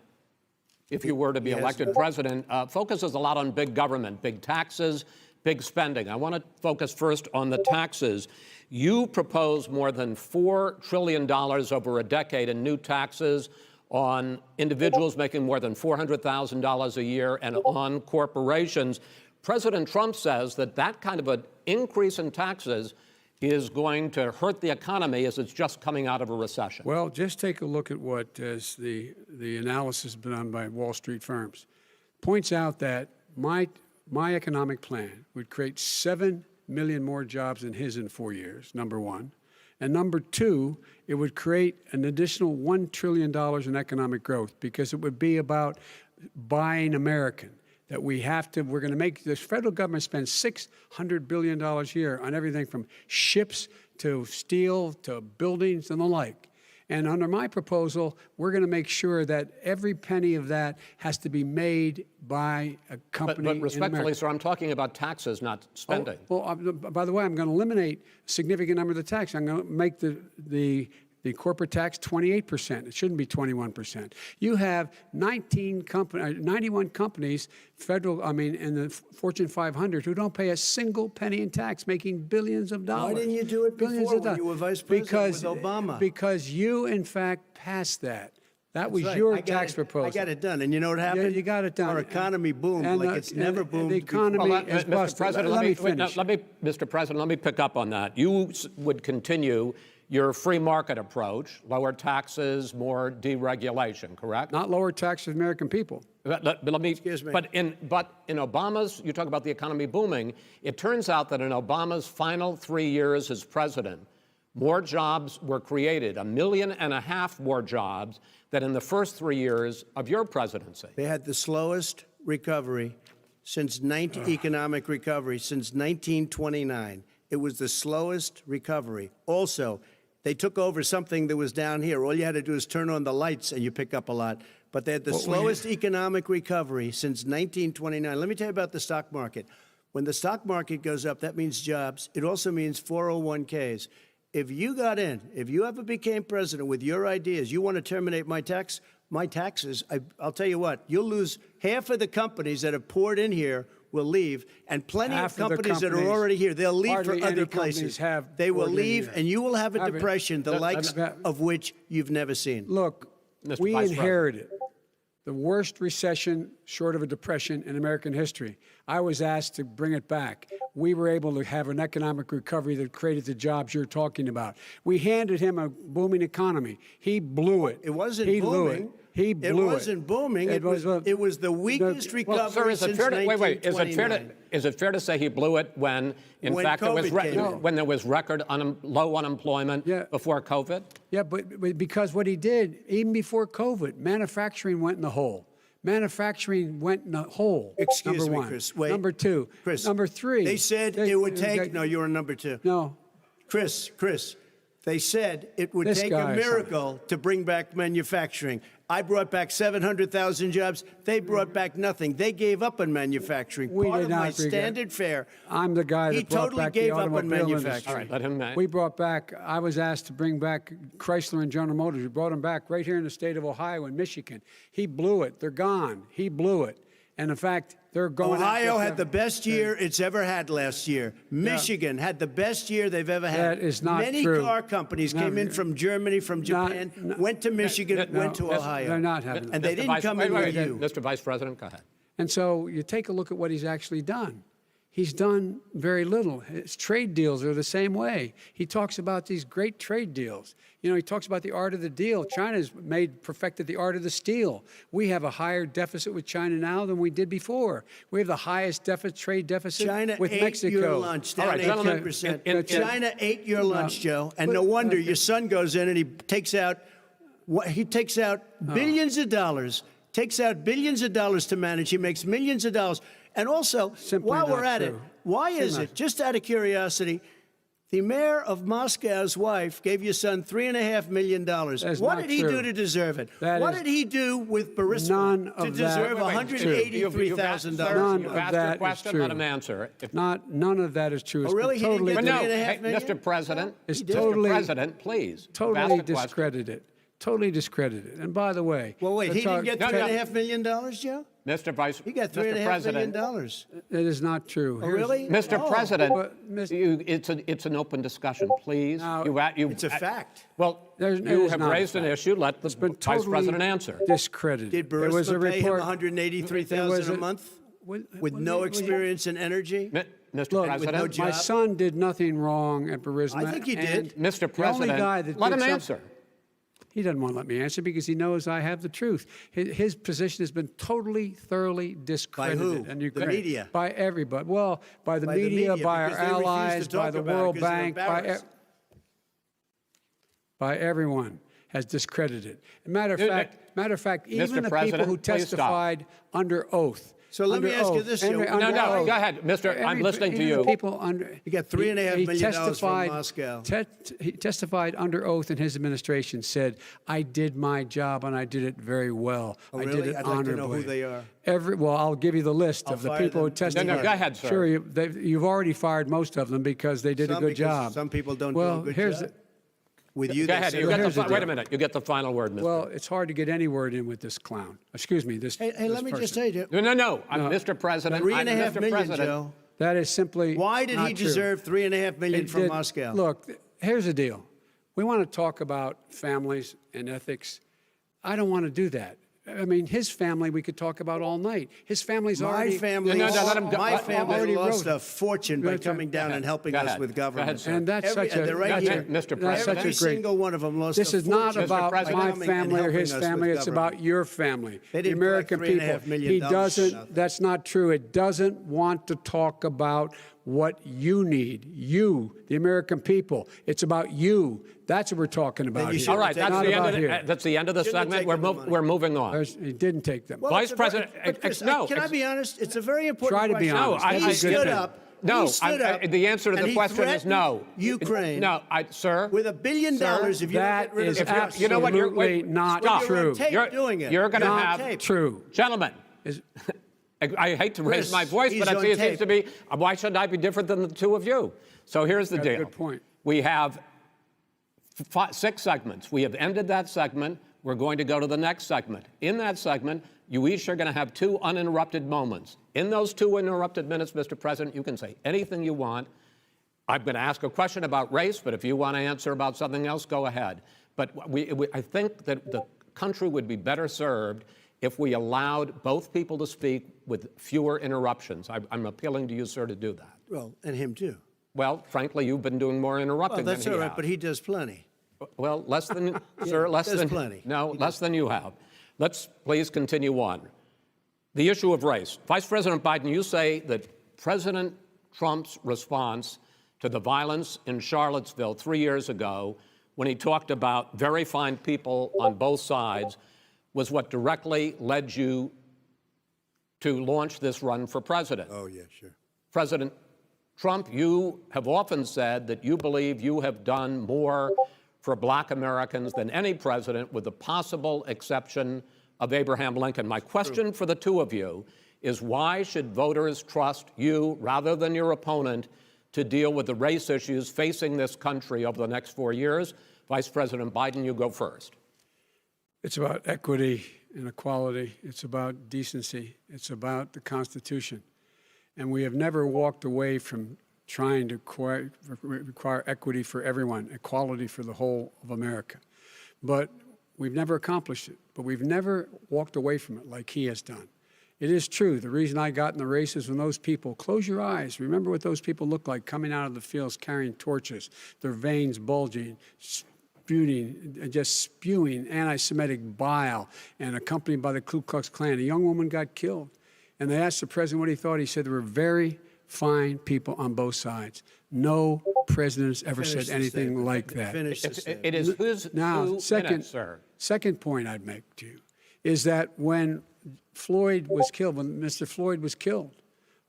if you were to be elected president, focuses a lot on big government, big taxes, big spending. I want to focus first on the taxes. You propose more than $4 trillion over a decade in new taxes on individuals making more than $400,000 a year and on corporations. President Trump says that that kind of an increase in taxes is going to hurt the economy as it's just coming out of a recession. Well, just take a look at what the analysis done by Wall Street firms. Points out that my economic plan would create 7 million more jobs than his in 4 years, number one. And number two, it would create an additional $1 trillion in economic growth because it would be about buying American. That we're going to make, the federal government spend $600 billion a year on everything from ships to steel to buildings and the like. And under my proposal, we're going to make sure that every penny of that has to be made by a company But respectfully, in America. sir, I'm talking about taxes, not spending. By the way, I'm going to eliminate a significant number of the tax. I'm going to make the corporate tax 28%. It shouldn't be 21%. You have 91 companies, in the Fortune 500, who don't pay a single penny in tax, making billions of dollars. Why didn't you do it before when you were vice president with Obama? Because you, in fact, passed that. That was Right. your I got tax it- proposal. I got it done. And you know what happened? Yeah, you got it done. Our economy boomed like it's never boomed The economy before. is busted. Let me finish. Mr. President, let me pick up on that. You would continue your free market approach, lower taxes, more deregulation, correct? Not lower taxes for American people. But let me. Excuse me. But in Obama's, you talk about the economy booming. It turns out that in Obama's final 3 years as president, more jobs were created, 1.5 million more jobs than in the first 3 years of your presidency. They had the slowest recovery economic recovery since 1929. It was the slowest recovery. Also, they took over something that was down here. All you had to do is turn on the lights and you pick up a lot. But they had the slowest economic recovery since 1929. Let me tell you about the stock market. When the stock market goes up, that means jobs. It also means 401ks. If you got in, if you ever became president with your ideas, you want to terminate my taxes, I'll tell you what, you'll lose half of the companies that have poured in here will leave, and plenty Half of of the companies that are companies- already here, they'll leave for hardly any other companies places. have They will organ leave, here. and you will have a Have it. depression, the likes of which you've never seen. Look, Mr. we Vice President. inherited the worst recession short of a depression in American history. I was asked to bring it back. We were able to have an economic recovery that created the jobs you're talking about. We handed him a booming economy. He blew it. It wasn't he booming. Blew it. He blew it. It wasn't booming. It was the weakest recovery Well, sir, is it since fair to, wait, 1929. is it fair to say he blew it when, in When fact, there was COVID came in. when there was record low unemployment Yeah. before COVID? Yeah, but because what he did, even before COVID, manufacturing went in the hole. Manufacturing went in the hole. Excuse number me, one. Chris. Wait. Number two. Chris. Number three. They said it would take. No, you're on number two. No. Chris. They said it would This take guy a is miracle to bring back manufacturing. I brought back 700,000 jobs. They brought back nothing. They gave up on manufacturing. We Part did of not my forget. standard fare. I'm the guy that He brought totally back gave the up on automobile industry. manufacturing. All right, let him. We brought back, I was asked to bring back Chrysler and General Motors. We brought them back right here in the state of Ohio and Michigan. He blew it. They're gone. He blew it. And in fact, they're going. Ohio had the best year it's ever had last year. Michigan had the best year they've ever had. That is not Many true. car companies came in from Germany, from Japan, went to Michigan, went to Ohio. They're not having And that. they didn't come in with you. Mr. Vice President, go ahead. And so you take a look at what he's actually done. He's done very little. His trade deals are the same way. He talks about these great trade deals. You know, he talks about the art of the deal. China's perfected the art of the steal. We have a higher deficit with China now than we did before. We have the highest trade deficit China with ate Mexico. your lunch, down All right, gentlemen, 18%. in- China ate your lunch, Joe, and no wonder your son goes in and he takes out billions of dollars, to manage. He makes millions of dollars. And also, Simply while not we're at it, true. why is it, just out of curiosity, the mayor of Moscow's wife gave your son $3.5 million. is What not did he true. do to deserve it? That What is did he do with Burisma none to of that- deserve Wait, wait, $183,000? None You've of asked that your is question, true. let him answer. None of that is true. It's Oh, really? been He didn't totally get But no, $3.5 hey, million? Mr. President, It's Mr. totally- President, please. You've totally asked a question. discredited. Totally discredited. And by the way, Well, wait, he didn't get No, no. $3.5 million, Joe? Mr. Vice, He got Mr. $3.5 million. President, That is not true. Oh, really? Mr. Oh. President, But, Mr. it's an open discussion, please. Now, It's a fact. Well, It you is have not a raised an fact. issue. Let the It's been Vice totally President answer. discredited. Did There was a Burisma pay him report. $183,000 a month with no experience in energy? Mr. Look, President, no my job? son did nothing wrong at Burisma. I think he and did. Mr. The only President, guy that let did him something- answer. He doesn't want to let me answer because he knows I have the truth. His position has been totally, thoroughly discredited. who? And The media? By everybody. Well, by the By the media, media, by our because they refuse to allies, by talk the about it World because they're Bank, embarrassed. by everyone has discredited. Matter Dude, of fact, Mr. even the people President, who please stop. testified under oath. So let me under ask you oath, this, under- Joe. under No, no, oath. go ahead, Mr. I'm listening to Even you. the people under. He got $3.5 million from testified- Moscow. He testified under oath in his administration, said, I did my job and I did it very well. Oh, I really? did it I'd like to honorably. know who they are. Well, I'll give you the list I'll of the fire people who them. testified. No, no, go ahead, sir. Sure, you've already fired most of them because they did a Some, good because job. some people don't do well, a good here's job. The, With you, Go they ahead. say- You get here's the wait a deal. minute. You get the final word, Mr. well, it's hard to get any word in with this clown. Excuse me, this Hey, this let me just person. say, Joe. No. I'm Mr. President. I'm $3.5 Mr. million, President. Joe. That is simply Why did he not true. deserve $3.5 million It from did- Moscow? Look, here's the deal. We want to talk about families and ethics. I don't want to do that. I mean, his family we could talk about all night. His family's my already. family, No, let him go. my family already lost wrote- a fortune by Go coming down ahead. and helping Go us ahead. with Go ahead, government. sir. And that's Every- such a they're right That's here. it, Mr. That's President. such Every a great. single one of them lost This a is not fortune about by President. my coming and family or helping his us with family. It's government. about your family, They the didn't American collect people. $3.5 million He for doesn't. nothing. That's not true. It doesn't want to talk about what you need. You, the American people. It's about you. That's what we're talking about you here. should All right, Not that's the end about of here. that's the end of the Shouldn't have segment. taken the money. We're moving on. He didn't take them. Well, Vice it's a very- President, but Chris, no, can I be honest? It's a very important Try to be question. honest. No, That's I- a He good stood thing. up. No, he stood up, the answer to and the he question is no. threatened Ukraine No, sir. with $1 billion if you don't That get rid of is the press. You know what? You're absolutely not stop. You're on true. tape doing it. You're going to You're on have tape. True. Gentlemen. Is- I hate to raise Chris, my voice, he's but on it seems tape. to be, why should I be different than the two of you? So here's the Got a deal. good point. We have 6 segments. We have ended that segment. we're going to go to the next segment. In that segment, you each are going to have 2 uninterrupted moments. In those 2 uninterrupted minutes, Mr. President, you can say anything you want. I'm going to ask a question about race, but if you want to answer about something else, go ahead. But I think that the country would be better served if we allowed both people to speak with fewer interruptions. I'm appealing to you, sir, to do that. Well, and him too. Well, frankly, you've been doing more interrupting Well, that's than all he right, has. but he does plenty. Well, less than, sir, less there's than, plenty. no, less than you have. Let's please continue on. The issue of race. Vice President Biden, you say that President Trump's response to the violence in Charlottesville 3 years ago, when he talked about very fine people on both sides, was what directly led you to launch this run for president. Oh, yeah, sure. President Trump, you have often said that you believe you have done more for Black Americans than any president, with the possible exception of Abraham Lincoln. My question for the 2 of you is, why should voters trust you rather than your opponent to deal with the race issues facing this country over the next 4 years? Vice President Biden, you go first. It's about equity and equality. It's about decency. It's about the Constitution. And we have never walked away from trying to require equity for everyone, equality for the whole of America. But we've never accomplished it. But we've never walked away from it like he has done. It is true. The reason I got in the race is when those people, close your eyes, remember what those people looked like coming out of the fields carrying torches, their veins bulging, just spewing anti-Semitic bile, and accompanied by the Ku Klux Klan. A young woman got killed. And they asked the president what he thought. He said there were very fine people on both sides. No president's ever said anything like that. It is whose Now, 2 minutes, sir. second point I'd make to you is that when Floyd was killed, when Mr. Floyd was killed,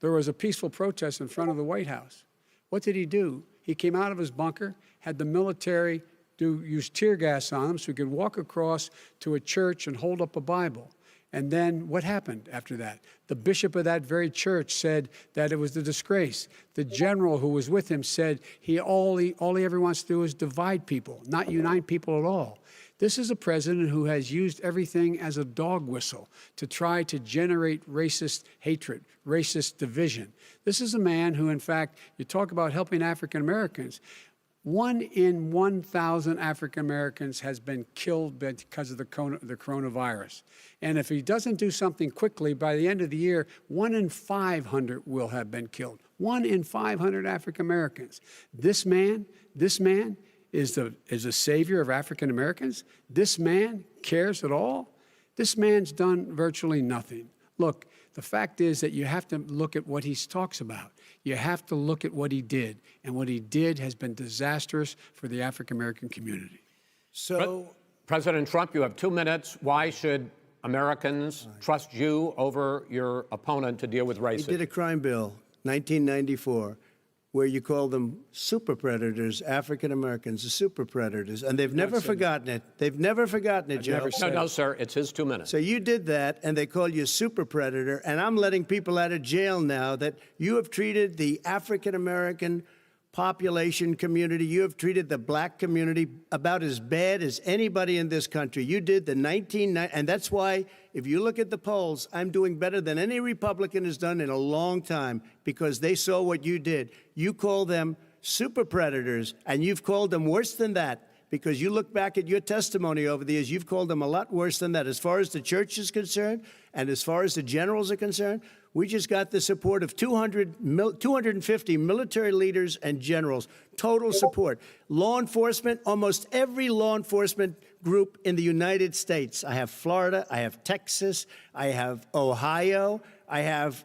there was a peaceful protest in front of the White House. What did he do? He came out of his bunker, had the military use tear gas on him so he could walk across to a church and hold up a Bible. And then what happened after that? The bishop of that very church said that it was a disgrace. The general who was with him said all he ever wants to do is divide people, not unite people at all. This is a president who has used everything as a dog whistle to try to generate racist hatred, racist division. This is a man who, in fact, you talk about helping African Americans. 1 in 1,000 African Americans has been killed because of the coronavirus. And if he doesn't do something quickly, by the end of the year, 1 in 500 will have been killed. 1 in 500 African Americans. This man is a savior of African Americans. This man cares at all. This man's done virtually nothing. Look, the fact is that you have to look at what he talks about. You have to look at what he did. And what he did has been disastrous for the African-American community. So, President Trump, you have 2 minutes. Why should Americans trust you over your opponent to deal with he racism? did a crime bill, 1994, where you call them super predators, African Americans, the super predators, and they've never forgotten it. They've never forgotten it, Joe. No, sir, it's his 2 minutes. So you did that, and they call you a super predator, and I'm letting people out of jail now that you have treated the African American population community, you have treated the black community about as bad as anybody in this country. You did the 1990, and that's why, if you look at the polls, I'm doing better than any Republican has done in a long time, because they saw what you did. You call them super predators, and you've called them worse than that, because you look back at your testimony over the years, you've called them a lot worse than that. As far as the church is concerned, and as far as the generals are concerned, we just got the support of 250 military leaders and generals, total support. Law enforcement, almost every law enforcement group in the United States. I have Florida, I have Texas, I have Ohio, I have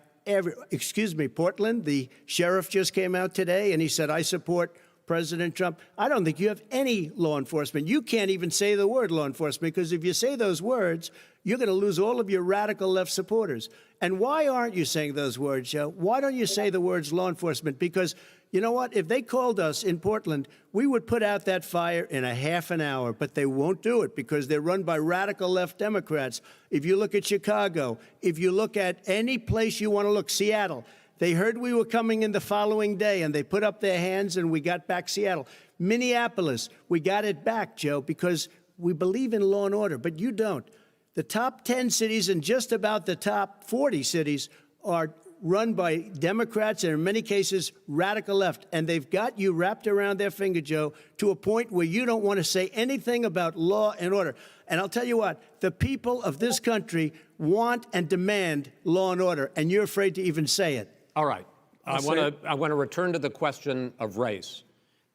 Portland. The sheriff just came out today and he said, I support President Trump. I don't think you have any law enforcement. You can't even say the word law enforcement, because if you say those words, you're going to lose all of your radical left supporters. And why aren't you saying those words, Joe? Why don't you say the words law enforcement? Because you know what? If they called us in Portland, we would put out that fire in a half an hour, but they won't do it because they're run by radical left Democrats. If you look at Chicago, if you look at any place you want to look, Seattle, they heard we were coming in the following day, and they put up their hands, and we got back Seattle. Minneapolis, we got it back, Joe, because we believe in law and order, but you don't. The top 10 cities and just about the top 40 cities are run by Democrats and in many cases radical left. And they've got you wrapped around their finger, Joe, to a point where you don't want to say anything about law and order. And I'll tell you what, the people of this country want and demand law and order, and you're afraid to even say it. All right. I want to return to the question of race.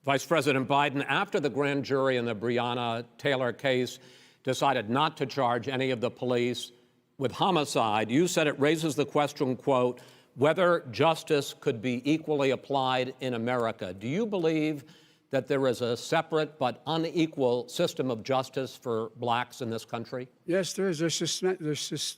Vice President Biden, after the grand jury in the Breonna Taylor case decided not to charge any of the police with homicide, you said it raises the question, quote, whether justice could be equally applied in America. Do you believe that there is a separate but unequal system of justice for blacks in this country? Yes, there is. There's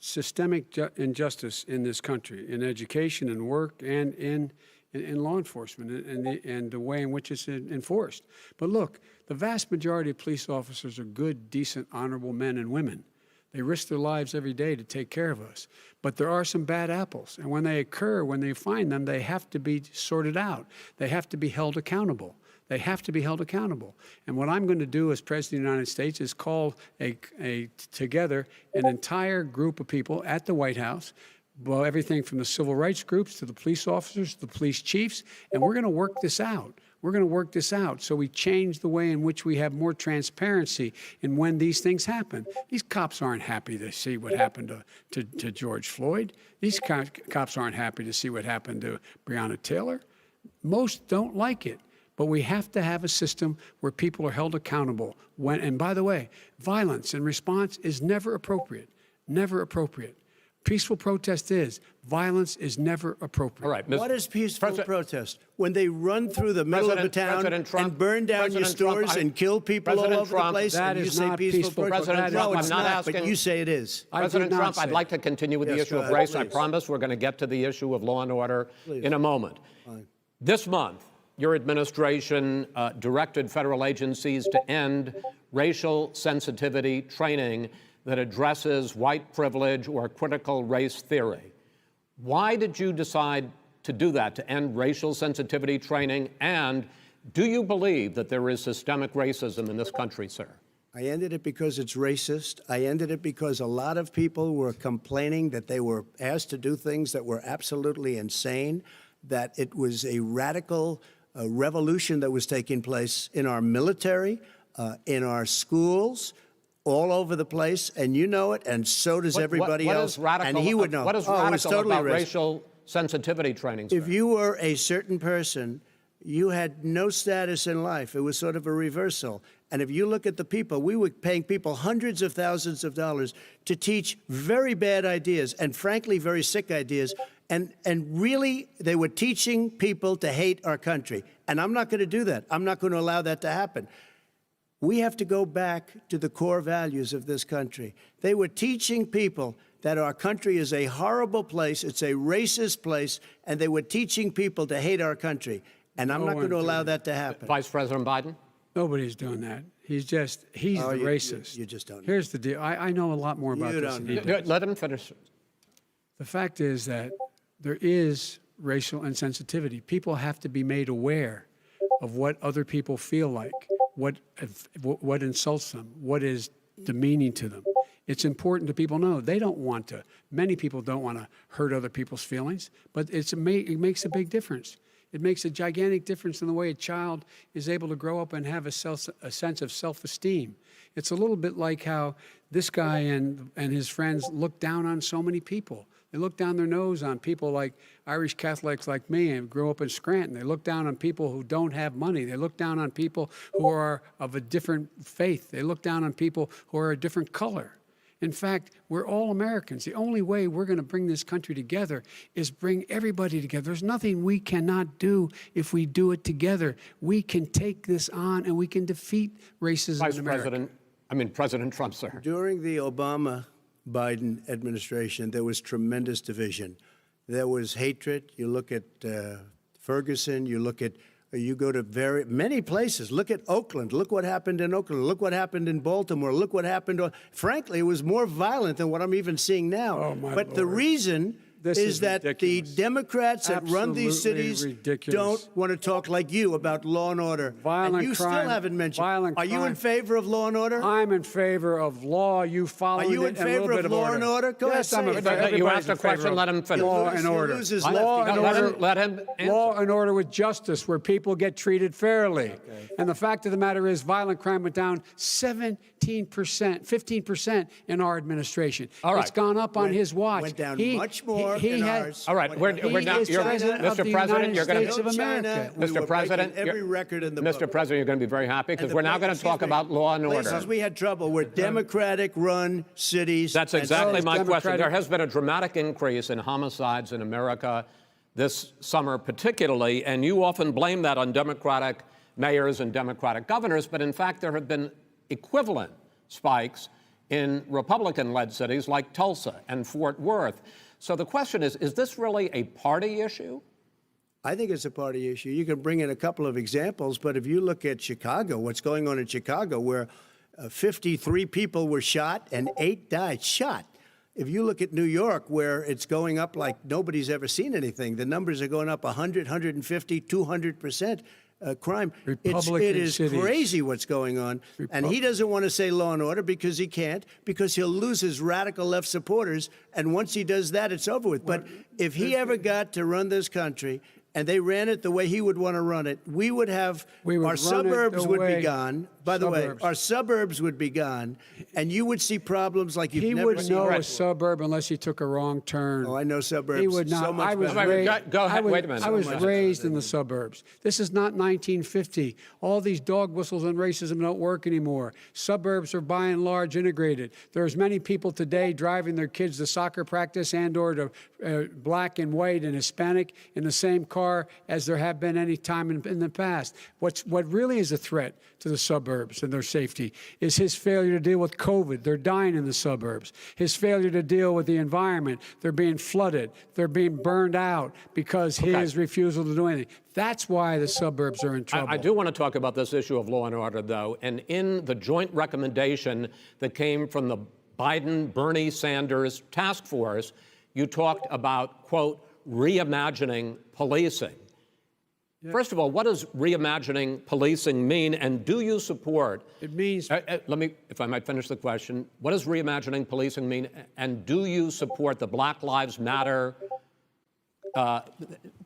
systemic injustice in this country, in education and work and in law enforcement and the way in which it's enforced. But look, the vast majority of police officers are good, decent, honorable men and women. They risk their lives every day to take care of us. But there are some bad apples. And when they occur, when they find them, they have to be sorted out. They have to be held accountable. They have to be held accountable. And what I'm going to do as President of the United States is call together an entire group of people at the White House, well, everything from the civil rights groups to the police officers, to the police chiefs, and we're going to work this out. We're going to work this out so we change the way in which we have more transparency in when these things happen. These cops aren't happy to see what happened to George Floyd. These cops aren't happy to see what happened to Breonna Taylor. Most don't like it. But we have to have a system where people are held accountable. And by the way, violence in response is never appropriate. Never appropriate. Peaceful protest is. Violence is never appropriate. All right, What is peaceful protest? When they run through the middle of a town and burn down your stores and kill people all over the place, that and you is say not peaceful protest? President Trump, No, it's I'm not not, asking- but you say it is. President did not Trump, say I'd like to continue with the Yes, issue go of ahead, race. I please. promise we're going to get to the issue of law and order in a moment. This month, your administration directed federal agencies to end racial sensitivity training that addresses white privilege or critical race theory. Why did you decide to do that, to end racial sensitivity training? And do you believe that there is systemic racism in this country, sir? I ended it because it's racist. I ended it because a lot of people were complaining that they were asked to do things that were absolutely insane, that it was a radical revolution that was taking place in our military, in our schools, all over the place, and you know it, and so does everybody what else. Is radical, and he would know. What is Oh, it was radical totally about racist. racial sensitivity training, sir? If you were a certain person, you had no status in life. It was sort of a reversal. And if you look at the people, we were paying people hundreds of thousands of dollars to teach very bad ideas and, frankly, very sick ideas. And really, they were teaching people to hate our country. And I'm not going to do that. I'm not going to allow that to happen. We have to go back to the core values of this country. They were teaching people that our country is a horrible place, it's a racist place, and they were teaching people to hate our country. And I'm not going to allow that to happen. Vice President Biden? Nobody's doing that. He's the racist. You just don't know. Here's the deal. I know a lot more about You this don't than he know. does. Let him finish. The fact is that there is racial insensitivity. People have to be made aware of what other people feel like, what insults them, what is demeaning to them. It's important that people know they don't want to. Many people don't want to hurt other people's feelings, but it makes a big difference. It makes a gigantic difference in the way a child is able to grow up and have a sense of self-esteem. It's a little bit like how this guy and his friends look down on so many people. They look down their nose on people like Irish Catholics like me and grew up in Scranton. They look down on people who don't have money. They look down on people who are of a different faith. They look down on people who are a different color. In fact, we're all Americans. The only way we're going to bring this country together is bring everybody together. There's nothing we cannot do if we do it together. We can take this on and we can defeat racism in America. President Trump, sir. During the Obama-Biden administration, there was tremendous division. There was hatred. You look at Ferguson, you go to many places. Look at Oakland. Look what happened in Oakland. Look what happened in Baltimore. Look what happened. Frankly, it was more violent than what I'm even seeing now. Oh, my but the Lord. reason This is is that ridiculous. the Democrats that run these Absolutely cities ridiculous. don't want to talk like you about law and order. Violent and you crime- still haven't mentioned. violent Are you in crime. favor of law and order? I'm in favor of law. You follow Are you in favor of law and order? Go yes, ahead, I'm say in it. favor. You Everybody's asked a in favor question, of let him finish. Law He and order. loses Law left. and order. Let him answer. Law and order with justice, where people get treated fairly. And the fact of the matter is, violent crime went down 17%, 15% in our administration. All right. It's gone up on his watch. Went down much more he in had- ours. All right, we're He now. is president of the Mr. President, United you're going States to. of China, America. we Mr. were President, breaking every you're- record in the Mr. book. President, you're going to be very happy because And we're now going to excuse talk me, about law and order. Places we had trouble were Democratic-run cities. That's and exactly so- my question. Democratic- There has been a dramatic increase in homicides in America this summer, particularly, and you often blame that on Democratic mayors and Democratic governors, but in fact, there have been equivalent spikes in Republican-led cities like Tulsa and Fort Worth. So the question is this really a party issue? I think it's a party issue. You can bring in a couple of examples, but if you look at Chicago, what's going on in Chicago, where 53 people were shot and 8 died, shot. If you look at New York, where it's going up like nobody's ever seen anything, the numbers are going up 100, 150, 200%. Crime. It Republican is cities. crazy what's going on. And he doesn't want to say law and order because he can't, because he'll lose his radical left supporters. And once he does that, it's over with. But if he ever got to run this country and they ran it the way he would want to run it, we would have We would our run it suburbs the would way- be gone. By the way, Suburbs. our suburbs would be gone, and you would see problems like you've He never wouldn't seen. know a before. suburb unless he took a wrong turn. Oh, I know suburbs. He would not. So much I was better. raised. Go ahead. I was, Wait a minute. I was So much raised in the suburbs. This is not 1950. All these dog whistles and racism don't work anymore. Suburbs are by and large integrated. There's many people today driving their kids to soccer practice and/or to black and white and Hispanic in the same car as there have been any time in the past. What really is a threat to the suburbs and their safety is his failure to deal with COVID. They're dying in the suburbs. His failure to deal with the environment. They're being flooded. They're being burned out because his refusal to do anything. That's why the suburbs are in trouble. I do want to talk about this issue of law and order, though. And in the joint recommendation that came from the Biden-Bernie Sanders task force, you talked about, quote, reimagining policing. First of all, what does reimagining policing mean, and do you support? It means Let me, if I might finish the question. What does reimagining policing mean, and do you support the Black Lives Matter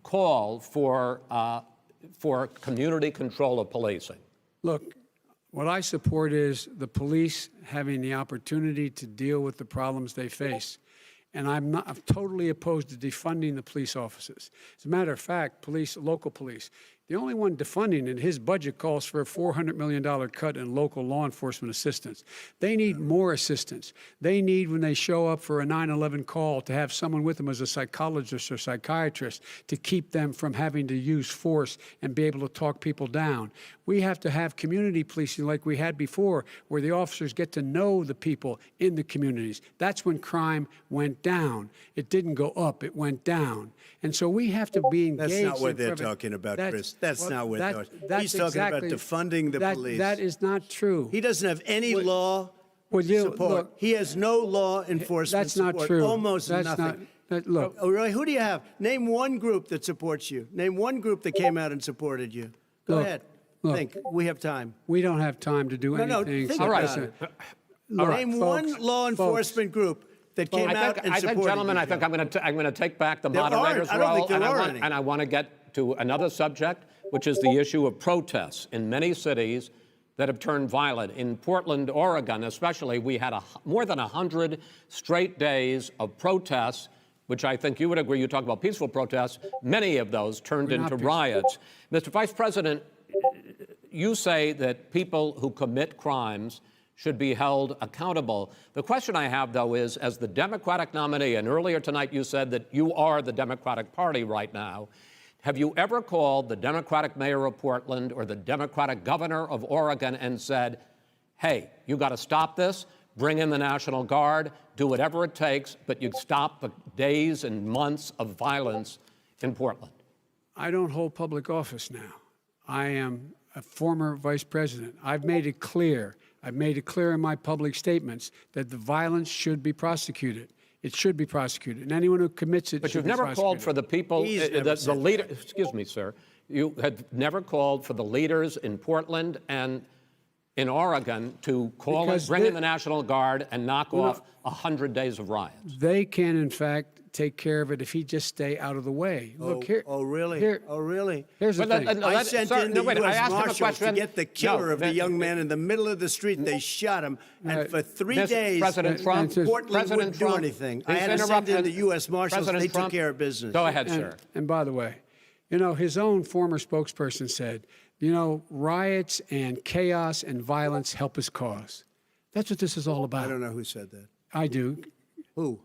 call for community control of policing? Look, what I support is the police having the opportunity to deal with the problems they face. And I'm totally opposed to defunding the police offices. As a matter of fact, local police, the only one defunding it, his budget calls for a $400 million cut in local law enforcement assistance. They need more assistance. They need, when they show up for a 9/11 call, to have someone with them as a psychologist or psychiatrist to keep them from having to use force and be able to talk people down. We have to have community policing like we had before, where the officers get to know the people in the communities. That's when crime went down. It didn't go up, it went down. And so we have to be engaged. That's not what in they're prevent- talking about, That's- Chris. That's well, not what that- they're talking about. that's He's talking about exactly- defunding the police. That is not true. He doesn't have any law Would you- support. look, He has no law enforcement That's not support. true. Almost That's nothing. look, Oh, really? Who do you have? Name one group that supports you. Name one group that came out and supported you. Go Look, ahead. look. Think. We have time. we don't have time to do No, no, anything. think except about listen. it. Look, Name folks, one law folks, enforcement group that came out and I supported think, gentlemen, you. I think I'm going to take back the There aren't. moderator's I don't think role, there are any. and I want to get to another subject, which is the issue of protests in many cities that have turned violent. In Portland, Oregon, especially, we had more than 100 straight days of protests, which I think you would agree. You talk about peaceful protests. Many of those turned into riots. Mr. Vice President, you say that people who commit crimes should be held accountable. The question I have, though, is as the Democratic nominee, and earlier tonight you said that you are the Democratic Party right now, have you ever called the Democratic mayor of Portland or the Democratic governor of Oregon and said, hey, you got to stop this, bring in the National Guard, do whatever it takes, but you stop the days and months of violence in Portland? I don't hold public office now. I am a former vice president. I've made it clear in my public statements that the violence should be prosecuted. It should be prosecuted, and anyone who commits it But should you've be never prosecuted. called for the people, He's never the said leader. that. Excuse me, sir. You have never called for the leaders in Portland and in Oregon to bring in the National Guard and knock off 100 days of riots. They can, in fact, take care of it if he just stay out of the way. Look here. Oh, really? Here, Oh, really? here's the thing. I sent in the I U.S. asked him a Marshals to question. get the killer No, of the young man in the middle of the street. They shot him, and for 3 days, President Trump, Portland President wouldn't do Trump, anything. I he's had to send in interrupted. the U.S. Marshals. President They Trump, took care of business. Go ahead, sir. And by the way, his own former spokesperson said, riots and chaos and violence help his cause. That's what this is all about. I don't know who said that. I do. Who?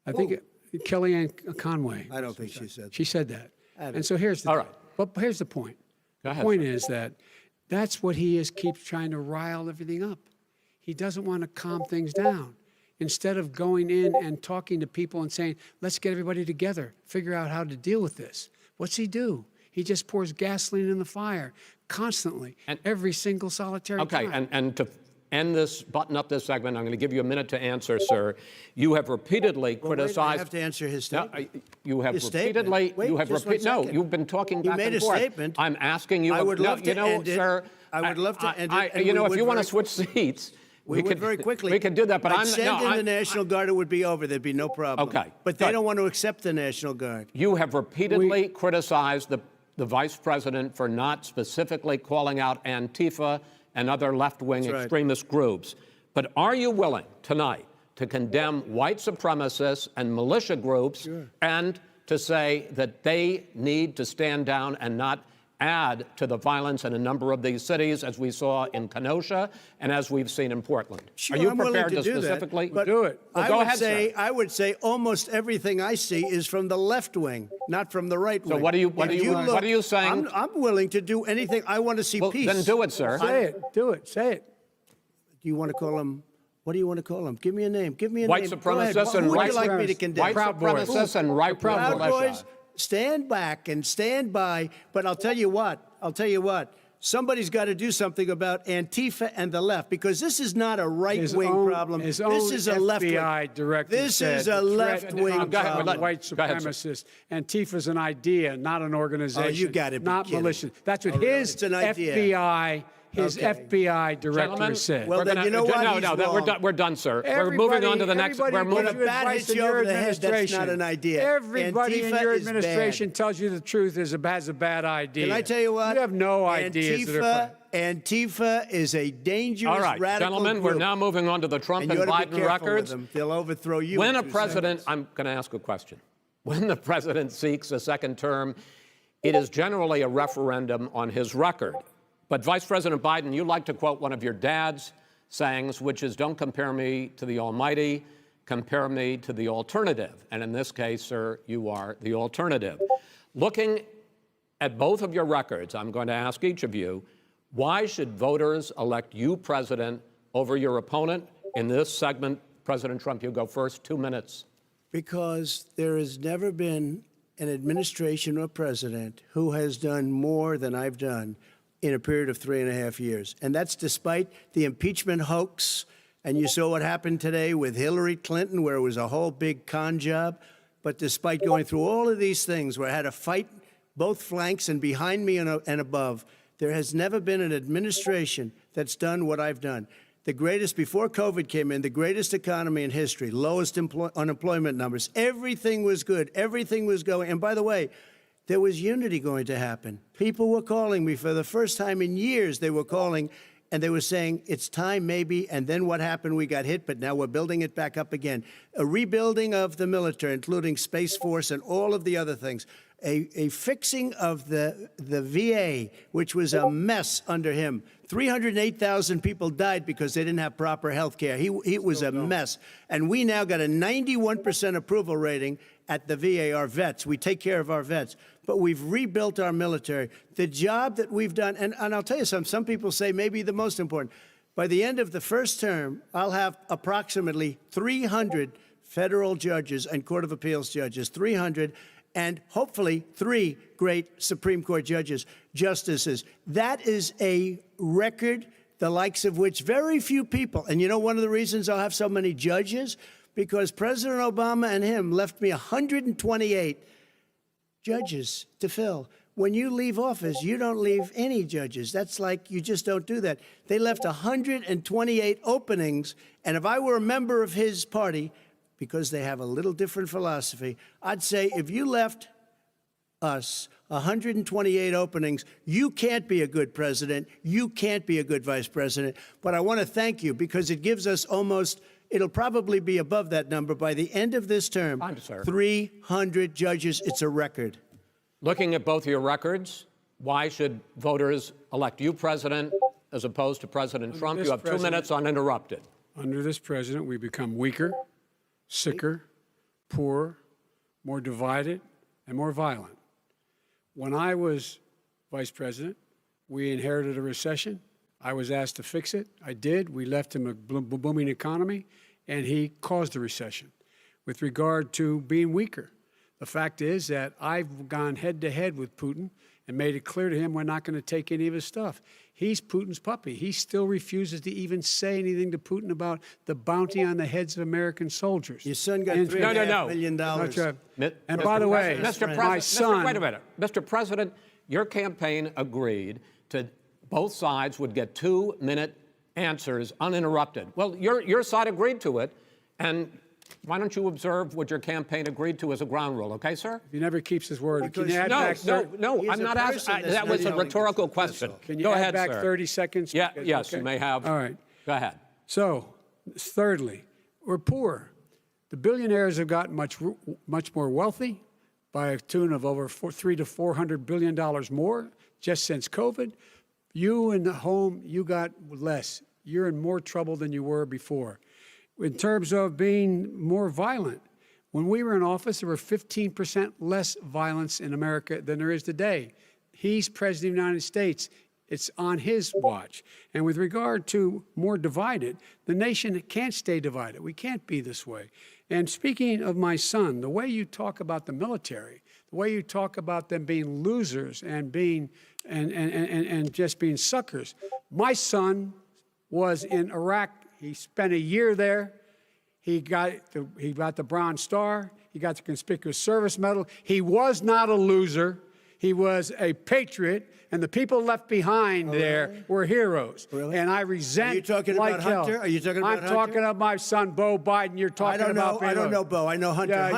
I think Kellyanne Conway. I don't think she said that. She said that. don't- And so here's the All right. But here's the point. Go ahead, The point sir. is that's what keeps trying to rile everything up. He doesn't want to calm things down. Instead of going in and talking to people and saying, let's get everybody together, figure out how to deal with this. What's he do? He just pours gasoline in the fire constantly, every single solitary Okay, time. and to button up this segment, I'm going to give you a minute to answer, sir. You have repeatedly Well, wait, criticized. I have to answer his No, statement. you have His statement. repeatedly. Wait, you have just 1 No, second. you've been talking He back made and a forth. statement. I'm asking you. I would love to you know, end it. sir. I would love to end it, and you we know, if would you want to very- switch seats, We would very quickly. We could do that, but I'd send in the I'm. National Guard. It would be over. There'd be no problem. Okay, But they good. don't want to accept the National Guard. You have repeatedly criticized the vice president for not specifically calling out Antifa and other left-wing That's right. extremist groups. But are you willing tonight to condemn white supremacists and militia groups and to say that they need to stand down and not add to the violence in a number of these cities, as we saw in Kenosha and as we've seen in Portland? Sure, are you I'm willing prepared to do that, specifically but do it? Well, I go would ahead, say sir. I would say almost everything I see is from the left wing, not from the right wing. what are you- what If are you- look, what are you saying? I'm willing to do anything. I want to see Well, peace. then do it, sir. Say it. Do it. Say it. Do you want to call him? What do you want to call him? Give me a name. Give me a White name. Go ahead. supremacists Who and would right you like me to condemn? white Proud Boys. supremacists and right-wing Proud militia. Boys, stand back and stand by. But I'll tell you what. Somebody's got to do something about Antifa and the left, because this is not a right-wing problem. His This own is a left-wing. FBI director This said is a the threat left-wing on Go ahead, problem. white Go ahead, sir. supremacists. Antifa's an idea, not an organization. you gotta be not kidding. militia. That's what Oh, really? his It's an idea. FBI director Gentlemen, said. Well, we're then gonna- you know what? No, He's no, wrong. we're done, sir. We're moving on to the next. Everybody We're gives moving. you bat advice hits in you your over the head, that's administration. not an idea. Everybody in Antifa your is bad. administration tells you the truth has a bad idea. Can I tell you what? You have no ideas that are Antifa is a dangerous All right, radical gentlemen, group. we're now moving on to the Trump and and you ought to Biden be careful with records. them. They'll overthrow you. When in a 2 president, seconds. I'm going to ask a question. When the president seeks a second term, it is generally a referendum on his record. But Vice President Biden, you like to quote one of your dad's sayings, which is, don't compare me to the almighty, compare me to the alternative. And in this case, sir, you are the alternative. Looking at both of your records, I'm going to ask each of you, why should voters elect you president over your opponent? In this segment, President Trump, you go first, 2 minutes. Because there has never been an administration or president who has done more than I've done in a period of 3.5 years. And that's despite the impeachment hoax. And you saw what happened today with Hillary Clinton, where it was a whole big con job. But despite going through all of these things, where I had to fight both flanks and behind me and above, there has never been an administration that's done what I've done. The greatest, before COVID came in, the greatest economy in history, lowest unemployment numbers. Everything was good. Everything was going. And by the way, there was unity going to happen. People were calling me for the first time in years. They were calling and they were saying, it's time maybe. And then what happened? We got hit, but now we're building it back up again. A rebuilding of the military, including Space Force and all of the other things. A fixing of the VA, which was a mess under him. 308,000 people died because they didn't have proper health care. It was a mess. And we now got a 91% approval rating at the VA, our vets. We take care of our vets. But we've rebuilt our military. The job that we've done, and I'll tell you something, some people say maybe the most important. By the end of the first term, I'll have approximately 300 federal judges and Court of Appeals judges, 300, and hopefully 3 great Supreme Court justices. That is a record, the likes of which very few people, and you know one of the reasons I'll have so many judges? because President Obama and him left me 128 judges to fill. When you leave office, you don't leave any judges. That's like you just don't do that. They left 128 openings, and if I were a member of his party, because they have a little different philosophy, I'd say if you left us 128 openings, you can't be a good president, you can't be a good vice president. But I want to thank you because it gives us almost, it'll probably be above that number by the end of this term. 300 judges. It's a record. Looking at both your records, why should voters elect you president as opposed to President Trump? You have 2 minutes uninterrupted. Under this president, we become weaker, sicker, poorer, more divided, and more violent. When I was vice president, we inherited a recession. I was asked to fix it. I did. We left him a booming economy, and he caused the recession. With regard to being weaker, the fact is that I've gone head-to-head with Putin and made it clear to him we're not going to take any of his stuff. He's Putin's puppy. He still refuses to even say anything to Putin about the bounty on the heads of American soldiers. Your son got $3.5 million. And by the way, my son... Wait a minute. Mr. President, your campaign agreed to both sides would get 2-minute answers uninterrupted. Well, your side agreed to it, and why don't you observe what your campaign agreed to as a ground rule, okay, sir? He never keeps his word. Can you add No, back no, I'm not asking. That was a rhetorical question. Can you Go add ahead, back sir. 30 seconds? Yeah, yes, Okay. you may have. All right. Go ahead. So, thirdly, we're poor. The billionaires have gotten much more wealthy by a tune of over $300 to $400 billion more just since COVID. You in the home, you got less. You're in more trouble than you were before. In terms of being more violent, when we were in office, there were 15% less violence in America than there is today. He's president of the United States. It's on his watch. And with regard to more divided, the nation can't stay divided. We can't be this way. And speaking of my son, the way you talk about the military, the way you talk about them being losers and being and just being suckers. My son was in Iraq. He spent a year there. He got the Bronze Star. He got the Conspicuous Service Medal. He was not a loser. He was a patriot, and the people left behind there were heroes. Really? And I resent. Are you talking about Hunter? Are you talking about Hunter? I'm talking about my son, Beau Biden. You're talking about. I don't know Beau. I know Hunter. Yeah,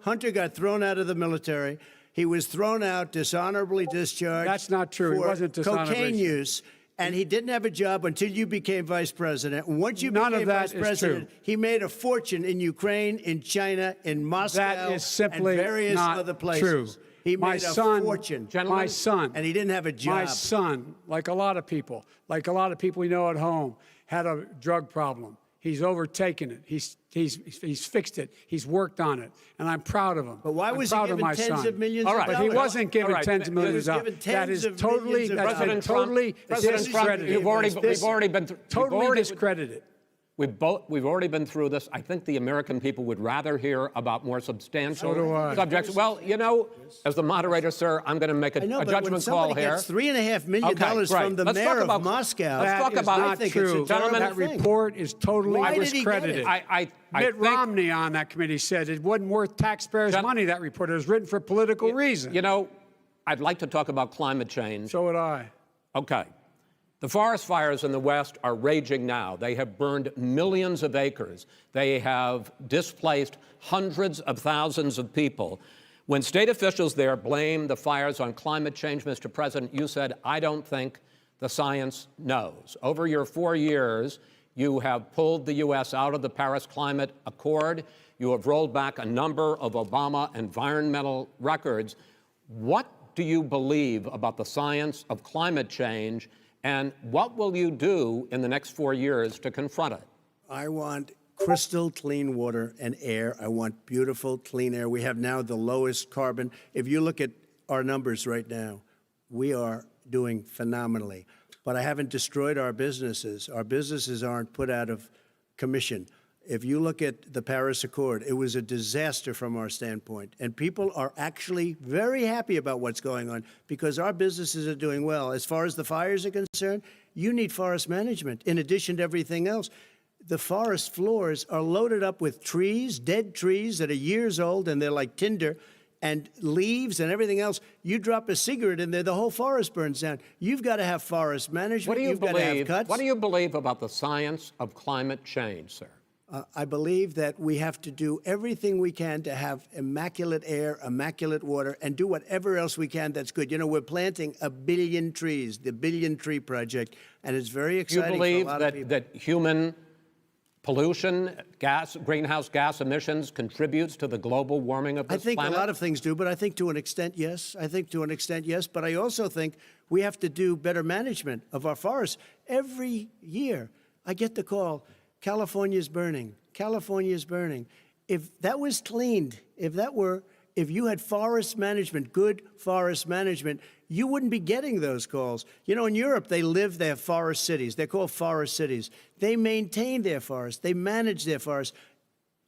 Hunter got thrown out of the military. He was thrown out, dishonorably discharged. That's not true. He wasn't dishonorably. Cocaine use. And he didn't have a job until you became vice president. And once you became vice president, he made a fortune in Ukraine, in China, in Moscow, that is simply and various not other places. True. He made a fortune. My son. And he didn't have a job. My son, like a lot of people we know at home, had a drug problem. He's overtaken it. He's fixed it. He's worked on it, and I'm proud of him. But why was he given tens of millions of dollars? But he wasn't given tens of millions of dollars. That is totally discredited. We've already been totally discredited. We've already been through this. I think the American people would rather hear about more substantial subjects. Well, you know, as the moderator, sir, I'm going to make a judgment call here. Gets $3.5 million from the mayor of Moscow. Let's talk about not true. Gentlemen, that report is totally discredited. Mitt Romney on that committee said it wasn't worth taxpayers' money, that report. It was written for political reasons. You know, I'd like to talk about climate change. So would I. Okay. The forest fires in the West are raging now. They have burned millions of acres. They have displaced hundreds of thousands of people. When state officials there blame the fires on climate change, Mr. President, you said, I don't think the science knows. Over your 4 years, you have pulled the U.S. out of the Paris Climate Accord. You have rolled back a number of Obama environmental records. What do you believe about the science of climate change? And what will you do in the next 4 years to confront it? I want crystal clean water and air. I want beautiful, clean air. We have now the lowest carbon. If you look at our numbers right now, we are doing phenomenally. But I haven't destroyed our businesses. Our businesses aren't put out of commission. If you look at the Paris Accord, it was a disaster from our standpoint. And people are actually very happy about what's going on because our businesses are doing well. As far as the fires are concerned, you need forest management in addition to everything else. the forest floors are loaded up with trees, dead trees that are years old, and they're like tinder, and leaves and everything else. You drop a cigarette in there, the whole forest burns down. You've got to have forest management. What do you You've got to have believe? cuts. What do you believe about the science of climate change, sir? I believe that we have to do everything we can to have immaculate air, immaculate water, and do whatever else we can that's good. You know, we're planting 1 billion trees, the Billion Tree Project, and it's very You exciting believe for a lot of that, people. that human pollution, greenhouse gas emissions contributes to the global warming of I this think planet? a lot of things do, but I think to an extent, yes. I think to an extent, yes. But I also think we have to do better management of our forests. Every year, I get the call, California's burning. California's burning. If that was cleaned, if you had forest management, good forest management, you wouldn't be getting those calls. You know, in Europe, they have forest cities. They're called forest cities. They maintain their forests. They manage their forests.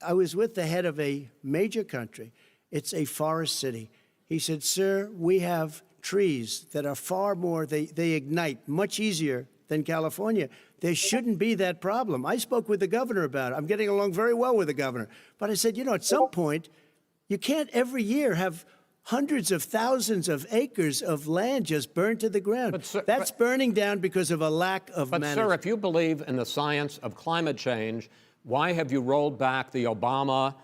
I was with the head of a major country. It's a forest city. He said, sir, we have trees that are far more, they ignite much easier than California. There shouldn't be that problem. I spoke with the governor about it. I'm getting along very well with the governor. But I said, you know, at some point, you can't every year have hundreds of thousands of acres of land just burned to the ground. But, sir, That's burning down because of a lack of But, management. sir, if you believe in the science of climate change, why have you rolled back the Obama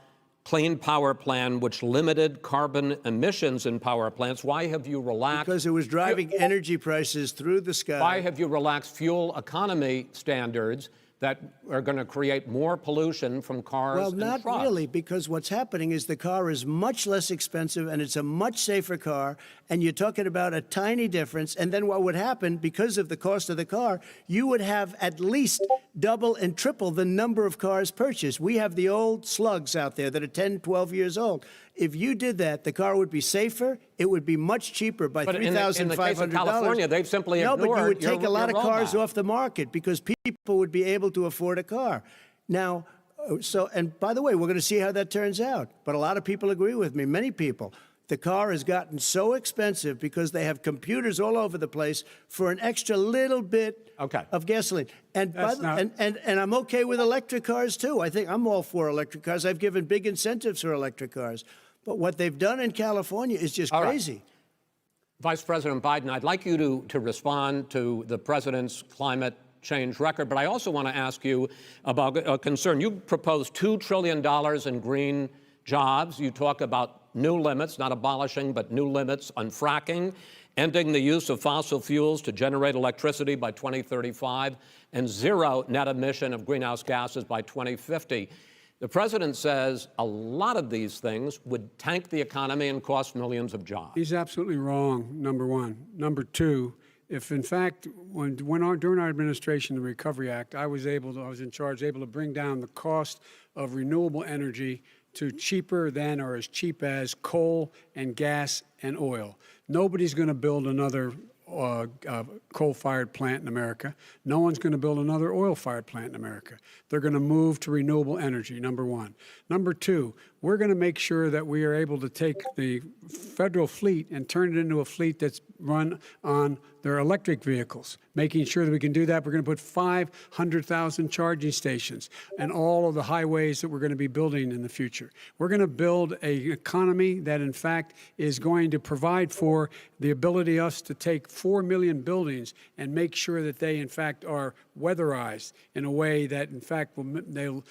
Clean Power Plan, which limited carbon emissions in power plants? Why have you relaxed? Because it was driving energy prices through the sky. Why have you relaxed fuel economy standards that are going to create more pollution from cars Well, and not trucks? really, because what's happening is the car is much less expensive and it's a much safer car, and you're talking about a tiny difference. And then what would happen, because of the cost of the car, you would have at least double and triple the number of cars purchased. We have the old slugs out there that are 10, 12 years old. If you did that, the car would be safer. It would be much cheaper by But in the case of $3,500. California, they've simply No, but you ignored would take your a lot of cars rollback. off the market because people would be able to afford a car. Now, and by the way, we're going to see how that turns out. But a lot of people agree with me, many people. The car has gotten so expensive because they have computers all over the place for an extra little bit of gasoline. And, and I'm okay with electric cars, too. I think I'm all for electric cars. I've given big incentives for electric cars. But what they've done in California is just crazy. Vice President Biden, I'd like you to respond to the president's climate change record, but I also want to ask you about a concern. You proposed $2 trillion in green jobs. You talk about new limits, not abolishing, but new limits on fracking, ending the use of fossil fuels to generate electricity by 2035, and zero net emission of greenhouse gases by 2050. The president says a lot of these things would tank the economy and cost millions of jobs. He's absolutely wrong, number one. Number two, if in fact, during our administration, the Recovery Act, I was in charge, able to bring down the cost of renewable energy to cheaper than or as cheap as coal and gas and oil. Nobody's going to build another coal-fired plant in America. No one's going to build another oil-fired plant in America. They're going to move to renewable energy, number one. Number two, we're going to make sure that we are able to take the federal fleet and turn it into a fleet that's run on their electric vehicles. Making sure that we can do that, we're going to put 500,000 charging stations and all of the highways that we're going to be building in the future. We're going to build an economy that, in fact, is going to provide for the ability us to take 4 million buildings and make sure that they, in fact, are weatherized in a way that, in fact, they'll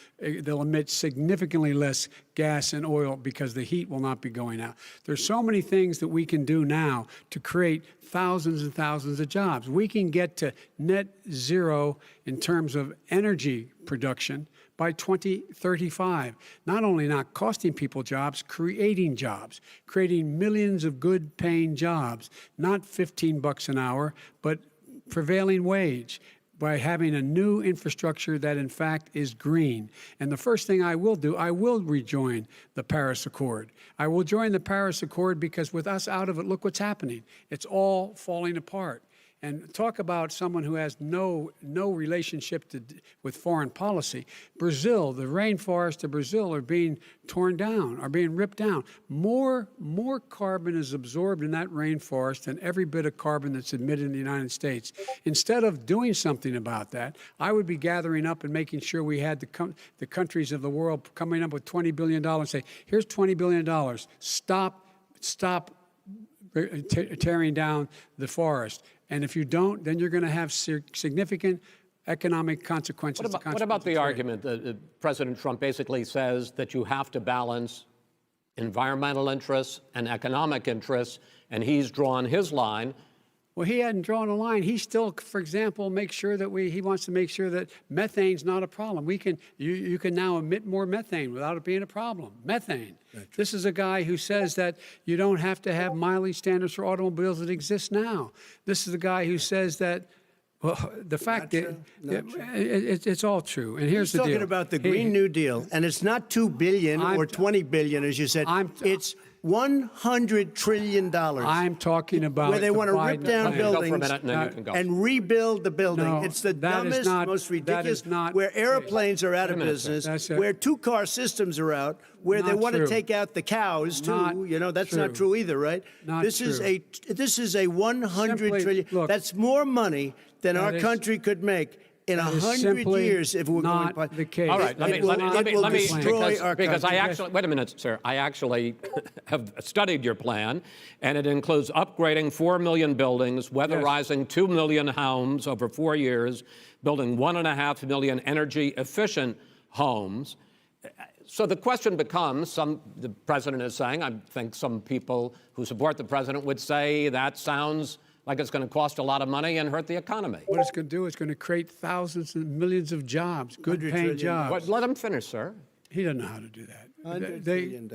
emit significantly less gas and oil because the heat will not be going out. There's so many things that we can do now to create thousands and thousands of jobs. We can get to net zero in terms of energy production by 2035. Not only not costing people jobs, creating millions of good paying jobs, not $15 an hour, but prevailing wage, by having a new infrastructure that, in fact, is green. And the first thing I will do, I will rejoin the Paris Accord. I will join the Paris Accord because with us out of it, look what's happening. It's all falling apart. And talk about someone who has no relationship with foreign policy. Brazil, the rainforests of Brazil are being torn down, are being ripped down. More carbon is absorbed in that rainforest than every bit of carbon that's emitted in the United States. Instead of doing something about that, I would be gathering up and making sure we had the countries of the world coming up with $20 billion and say, here's $20 billion. Stop tearing down the forest. And if you don't, then you're going to have significant economic consequences. What about the argument that President Trump basically says that you have to balance environmental interests and economic interests, and he's drawn his line? Well, he hadn't drawn a line. He still, for example, makes sure that he wants to make sure that methane's not a problem. You can now emit more methane without it being a problem. Methane. This is a guy who says that you don't have to have mileage standards for automobiles that exist now. This is the guy who says that, well, the fact that it's all true. And here's the deal. He's talking about the Green New Deal, and it's not $2 billion or $20 billion, as you said. It's $100 trillion. I'm talking about where they want to rip down buildings for a minute, and then you can go. and rebuild the building. No, it's the that is dumbest, not- most that ridiculous. is not where the airplanes are out of minute, sir. business, That's where two-car systems are out, where they Not want true. to take out the cows too. Not That's true. not true either, right? Not this is true. a $100 Simply, trillion. look, That's more money than our is- country could make in that is 100 simply years if we're not going. the case. All right, let It will me destroy our because I country. actually wait a minute, sir. I actually have studied your plan, and it includes upgrading 4 million buildings, weatherizing 2 million homes over 4 years, building 1.5 million energy-efficient homes. So the question becomes: the president is saying, I think some people who support the president would say that sounds like it's going to cost a lot of money and hurt the economy. What it's going to do is going to create thousands and millions of jobs, good-paying jobs. Let him finish, sir. He doesn't know how to do that. $100 They- billion.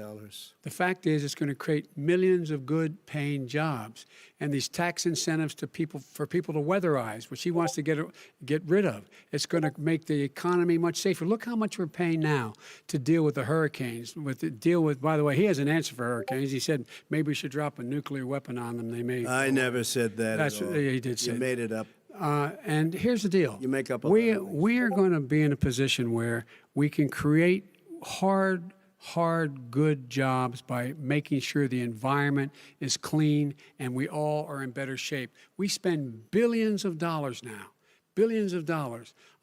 The fact is, it's going to create millions of good-paying jobs, and these tax incentives for people to weatherize, which he wants to get rid of. It's going to make the economy much safer. Look how much we're paying now to deal with the hurricanes. By the way, he has an answer for hurricanes. He said maybe we should drop a nuclear weapon on them. They may. I never said that That's at all. he did say. You made it up. And here's the deal. You make up a lot of things. We are going to be in a position where we can create hard, good jobs by making sure the environment is clean and we all are in better shape. We spend billions of dollars now,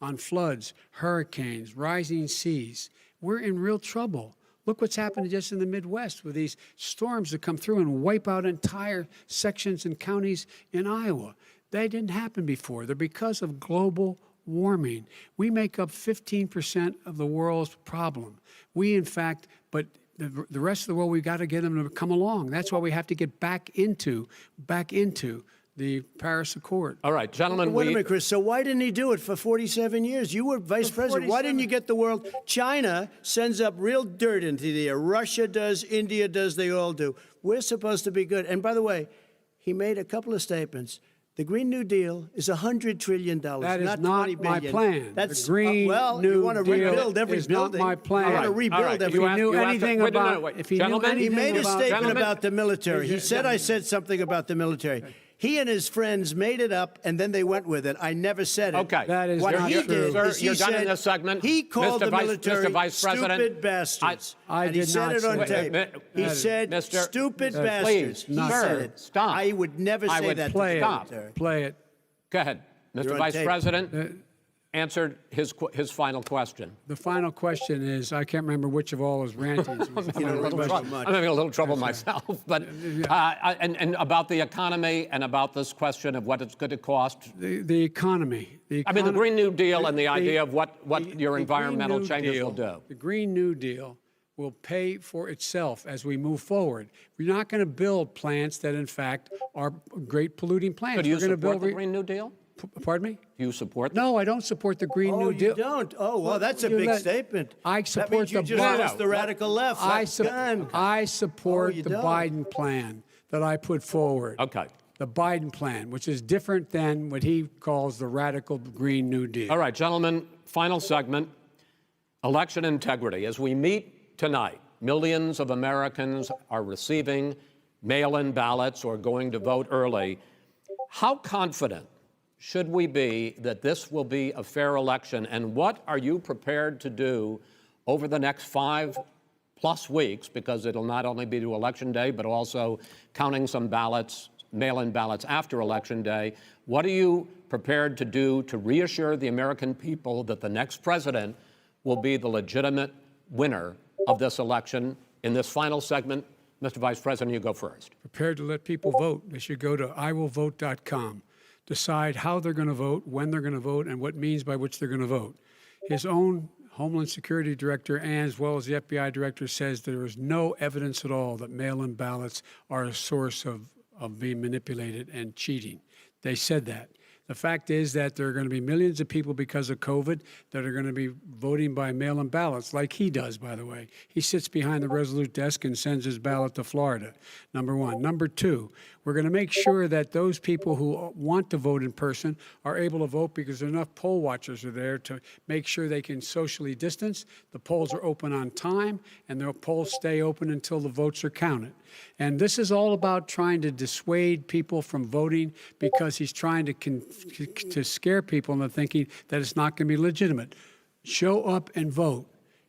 on floods, hurricanes, rising seas. We're in real trouble. Look what's happened just in the Midwest with these storms that come through and wipe out entire sections and counties in Iowa. They didn't happen before. They're because of global warming. We make up 15% of the world's problem. But the rest of the world, we've got to get them to come along. That's why we have to get back into the Paris Accord. All right, gentlemen. Wait a minute, Chris. So why didn't he do it for 47 years? You were vice president. Why didn't you get the world? China sends up real dirt into the air. Russia does. India does. They all do. We're supposed to be good. And by the way, he made a couple of statements. The Green New Deal is $100 trillion, That is not not $20 my billion. plan. That's The Green well, New you want to Deal rebuild every is not building. my plan. You want to All right, rebuild all right. every. If he knew You have to- anything wait, no, about, no, wait. if he Gentlemen? knew He anything made a about, statement Gentlemen? about the military. He said I said something about the military. He and his friends made it up, and then they went with it. I never said it. Okay. That is What not he true. did Sir, is he you're done in said this segment. he called Mr. the military Vice President, stupid bastards. I and he did said not it on say tape. that. He said Mr. stupid Please, bastards. He not said sir, it. stop. I would never I say would that play to Stop. the military. Play it. Go ahead. You're Mr. on Vice tape. President answered his final question. The final question is, I can't remember which of all his rantings. was the final question. I'm having a little trouble myself, but and about the economy and about this question of what it's going to cost. The economy. I mean, the Green New Deal and the idea of what your the environmental Green New changes Deal- will do. The Green New Deal will pay for itself as we move forward. We're not going to build plants that, in fact, are great polluting plants. So do you We're going to support build the Green New Deal? Pardon me? Do you support the No, I don't support the Green Oh, New Deal. you don't? Oh, well, that's a You big let- statement. I That support means you the just Biden- lost the radical left. I support Oh, you the don't? Biden plan that I put forward. Okay. The Biden plan, which is different than what he calls the radical Green New Deal. All right, gentlemen, final segment, election integrity. As we meet tonight, millions of Americans are receiving mail-in ballots or going to vote early. How confident should we be that this will be a fair election? And what are you prepared to do over the next 5+ weeks, because it'll not only be to Election Day, but also counting some ballots, mail-in ballots after Election Day? What are you prepared to do to reassure the American people that the next president will be the legitimate winner of this election? In this final segment, Mr. Vice President, you go first. Prepared to let people vote. They should go to iwillvote.com, decide how they're going to vote, when they're going to vote, and what means by which they're going to vote. His own Homeland Security Director, and as well as the FBI Director, says there is no evidence at all that mail-in ballots are a source of being manipulated and cheating. They said that. The fact is that there are going to be millions of people because of COVID that are going to be voting by mail-in ballots, like he does, by the way. He sits behind the Resolute desk and sends his ballot to Florida, number one. Number two, we're going to make sure that those people who want to vote in person are able to vote, because enough poll watchers are there to make sure they can socially distance. The polls are open on time, and the polls stay open until the votes are counted. And this is all about trying to dissuade people from voting, because he's trying to scare people into thinking that it's not going to be legitimate. Show up and vote.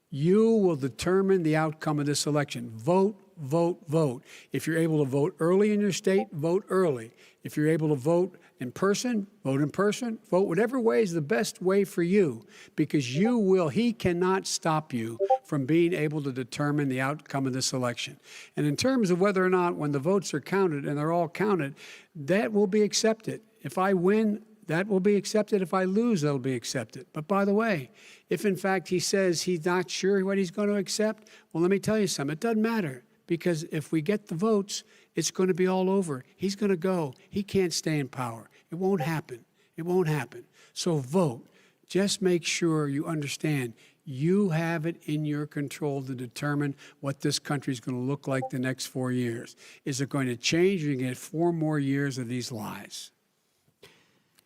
You will determine the outcome of this election. Vote, vote, vote. If you're able to vote early in your state, vote early. If you're able to vote in person, vote in person. Vote whatever way is the best way for you, because he cannot stop you from being able to determine the outcome of this election. And in terms of whether or not, when the votes are counted, and they're all counted, that will be accepted. If I win, that will be accepted. If I lose, that'll be accepted. But by the way, if in fact he says he's not sure what he's going to accept, well, let me tell you something. It doesn't matter, because if we get the votes, it's going to be all over. He's going to go. He can't stay in power. It won't happen. It won't happen. So vote. Just make sure you understand you have it in your control to determine what this country is going to look like the next 4 years. Is it going to change, or are you going to get 4 more years of these lies?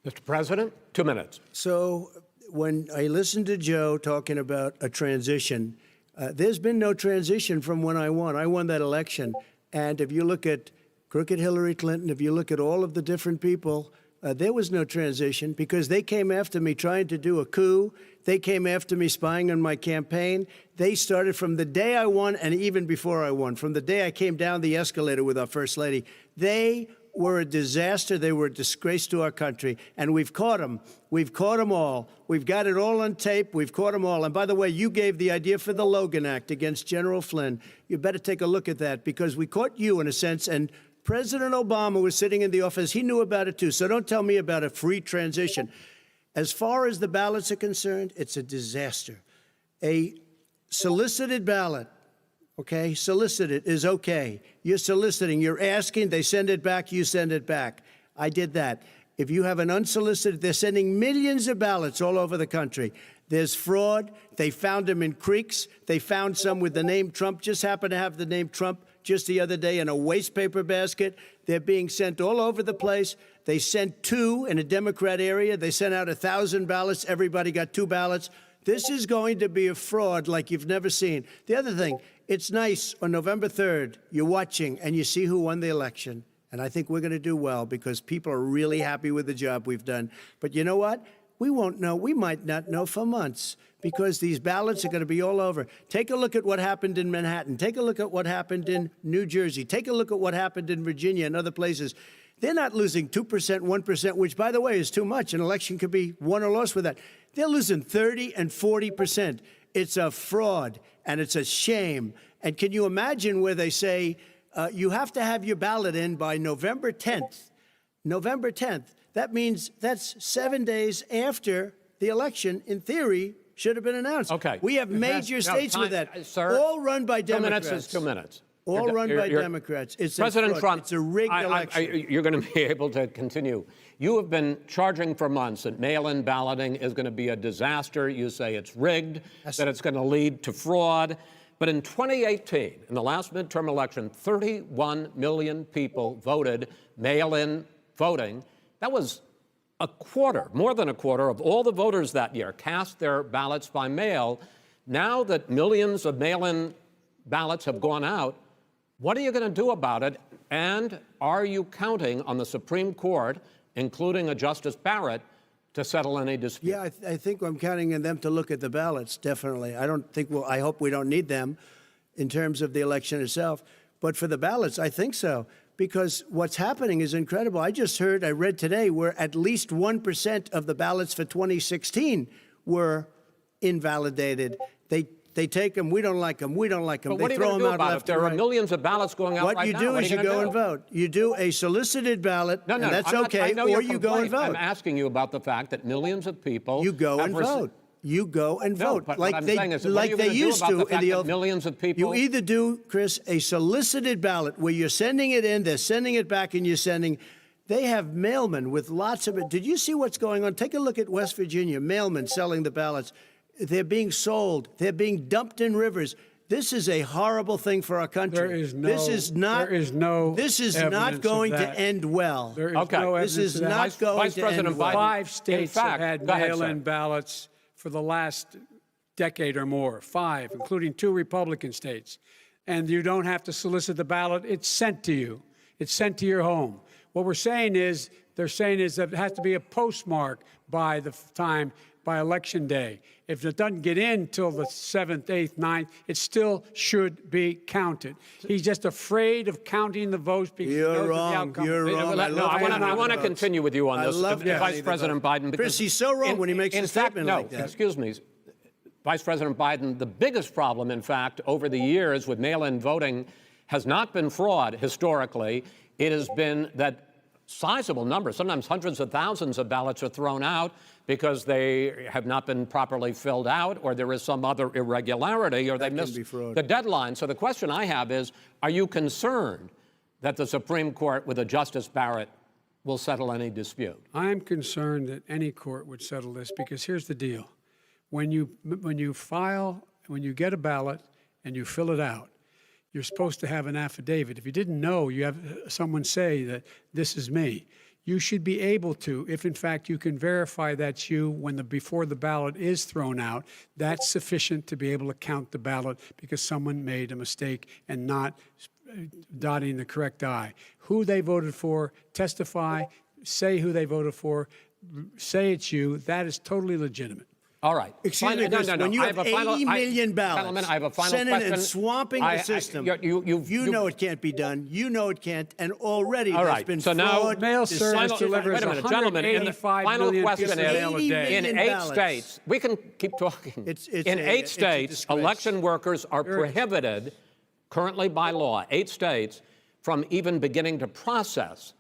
Mr. President, 2 minutes. So when I listened to Joe talking about a transition, there's been no transition from when I won. I won that election. And if you look at crooked Hillary Clinton, if you look at all of the different people, there was no transition, because they came after me trying to do a coup. They came after me spying on my campaign. They started from the day I won, and even before I won, from the day I came down the escalator with our First Lady. They were a disaster. They were a disgrace to our country. And we've caught them. We've caught them all. We've got it all on tape. We've caught them all. And by the way, you gave the idea for the Logan Act against General Flynn. You better take a look at that, because we caught you in a sense. And President Obama was sitting in the office. He knew about it, too. So don't tell me about a free transition. As far as the ballots are concerned, it's a disaster. A solicited ballot, okay, solicited is okay. You're soliciting, you're asking, they send it back, you send it back. I did that. If you have an unsolicited, they're sending millions of ballots all over the country. There's fraud. They found them in creeks. They found some with the name Trump, just happened to have the name Trump just the other day in a waste paper basket. They're being sent all over the place. They sent 2 in a Democrat area. They sent out 1,000 ballots. Everybody got 2 ballots. This is going to be a fraud like you've never seen. The other thing, it's nice on November 3rd, you're watching and you see who won the election. And I think we're going to do well, because people are really happy with the job we've done. But you know what? We won't know. We might not know for months, because these ballots are going to be all over. Take a look at what happened in Manhattan. Take a look at what happened in New Jersey. Take a look at what happened in Virginia and other places. They're not losing 2%, 1%, which, by the way, is too much. An election could be won or lost with that. They're losing 30 and 40%. It's a fraud, and it's a shame. And can you imagine where they say you have to have your ballot in by November 10th? November 10th. That means that's 7 days after the election, in theory, should have been announced. Okay. We have major states with that, sir, all run by Democrats. 2 minutes is 2 minutes. All run by Democrats. It's President a fraud. Trump, It's a rigged election. you're going to be able to continue. You have been charging for months that mail-in balloting is going to be a disaster. You say it's rigged, that it's going to lead to fraud. But in 2018, in the last midterm election, 31 million people voted mail-in voting. That was a quarter, more than a quarter, of all the voters that year cast their ballots by mail. Now that millions of mail-in ballots have gone out, what are you going to do about it? And are you counting on the Supreme Court including a Justice Barrett, to settle any dispute? Yeah, I think I'm counting on them to look at the ballots, definitely. I don't think I hope we don't need them in terms of the election itself. But for the ballots, I think so. Because what's happening is incredible. I read today, where at least 1% of the ballots for 2016 were invalidated. They take them, we don't like them, we don't like them. But what They are you throw going to them do out about it? left There and are right. millions of ballots going out What right you now. do What is are you gonna go do? and vote. You do a solicited ballot, No, and that's I'm not- okay, I know or your you go and complaint. vote. I'm asking you about the fact that millions of people You go have and vote. You go and No, vote but like what I'm they saying is, what are like you they gonna do used about to the in fact the that old. millions of people? You either do, Chris, a solicited ballot where you're sending it in, they're sending it back, and you're sending. They have mailmen with lots of it. Did you see what's going on? Take a look at West Virginia. Mailmen selling the ballots. They're being sold. They're being dumped in rivers. This is a horrible thing for our country. There is no. This is not. There is no. This is evidence not of going to that. end well. There is Okay. no This evidence is of that. not going Vice to President end well. Biden- 5 states In fact, have had go ahead, mail-in sir. ballots for the last decade or more. 5, including 2 Republican states. And you don't have to solicit the ballot. It's sent to you. It's sent to your home. What they're saying is that it has to be a postmark by the time, by Election Day. If it doesn't get in till the 7th, 8th, 9th, it still should be counted. He's just afraid of counting the votes because he knows You're the wrong. outcome. You're wrong. No, I want counting to votes. continue with you on I this, love Vice counting the President votes. Biden. Chris, he's so wrong when he makes a statement like that. Excuse me, Vice President Biden, the biggest problem, in fact, over the years with mail-in voting has not been fraud historically. It has been that sizable numbers, sometimes hundreds of thousands of ballots are thrown out because they have not been properly filled out, or there is some other irregularity, or they missed the deadline. So the question I have is, are you concerned that the Supreme Court, with a Justice Barrett, will settle any dispute? I'm concerned that any court would settle this because here's the deal. When you get a ballot and you fill it out, you're supposed to have an affidavit. If you didn't know, you have someone say that this is me. You should be able to, if in fact you can verify that's you before the ballot is thrown out, that's sufficient to be able to count the ballot because someone made a mistake and not dotting the correct I. Who they voted for, testify, say who they voted for, say it's you, that is totally legitimate. All right. Excuse me, Chris, when you have 80 million ballots Gentlemen, I have a final sending question. and swamping the system, you know it can't be done. You know it can't, and already All there's right, been so now fraud. Mail deception. service delivers Wait a minute, gentlemen, in the 185 final million question pieces of is, mail a day. in 8 ballots. states, we can keep talking. It's in a- 8 it's a states, disgrace. election workers are prohibited, currently by law, 8 states, from even beginning to process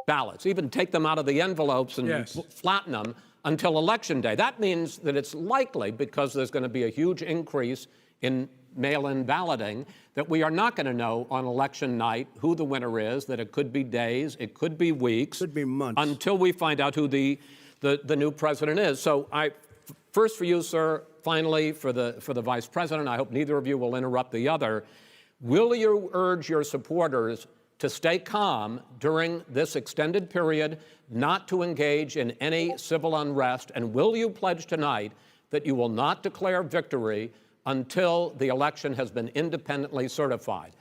ballots, even take them out of the envelopes and Yes. flatten them until Election Day. That means that it's likely, because there's going to be a huge increase in mail-in balloting, that we are not going to know on election night who the winner is, that it could be days, it could be weeks. Could be months. Until we find out who the new president is. So first for you, sir, finally for the vice president, I hope neither of you will interrupt the other. Will you urge your supporters to stay calm during this extended period, not to engage in any civil unrest? And will you pledge tonight that you will not declare victory until the election has been independently certified?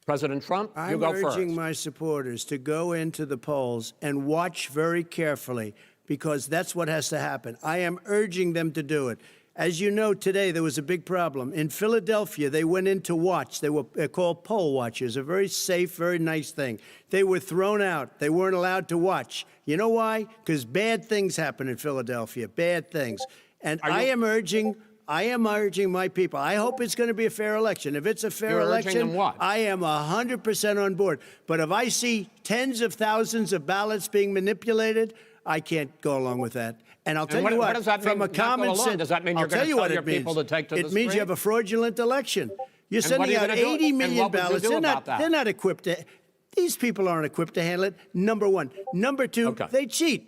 President Trump, you go first. I'm urging my supporters to go into the polls and watch very carefully, because that's what has to happen. I am urging them to do it. As you know, today there was a big problem. In Philadelphia, they went in to watch. They're called poll watchers, a very safe, very nice thing. They were thrown out. They weren't allowed to watch. You know why? Because bad things happen in Philadelphia, bad things. And I am urging my people. I hope it's going to be a fair election. If it's a fair You're urging election, them what? I am 100% on board. But if I see tens of thousands of ballots being manipulated, I can't go along with that. And I'll tell you what what, does that from mean, a not go common along? sense, Does that mean I'll you're gonna tell you tell what your it means. people to take to the It means you street? have a fraudulent election. You're And what are sending you out gonna do? 80 And million what would you ballots. do They're about that? not equipped to. These people aren't equipped to handle it. Number one. Number two, Okay. they cheat.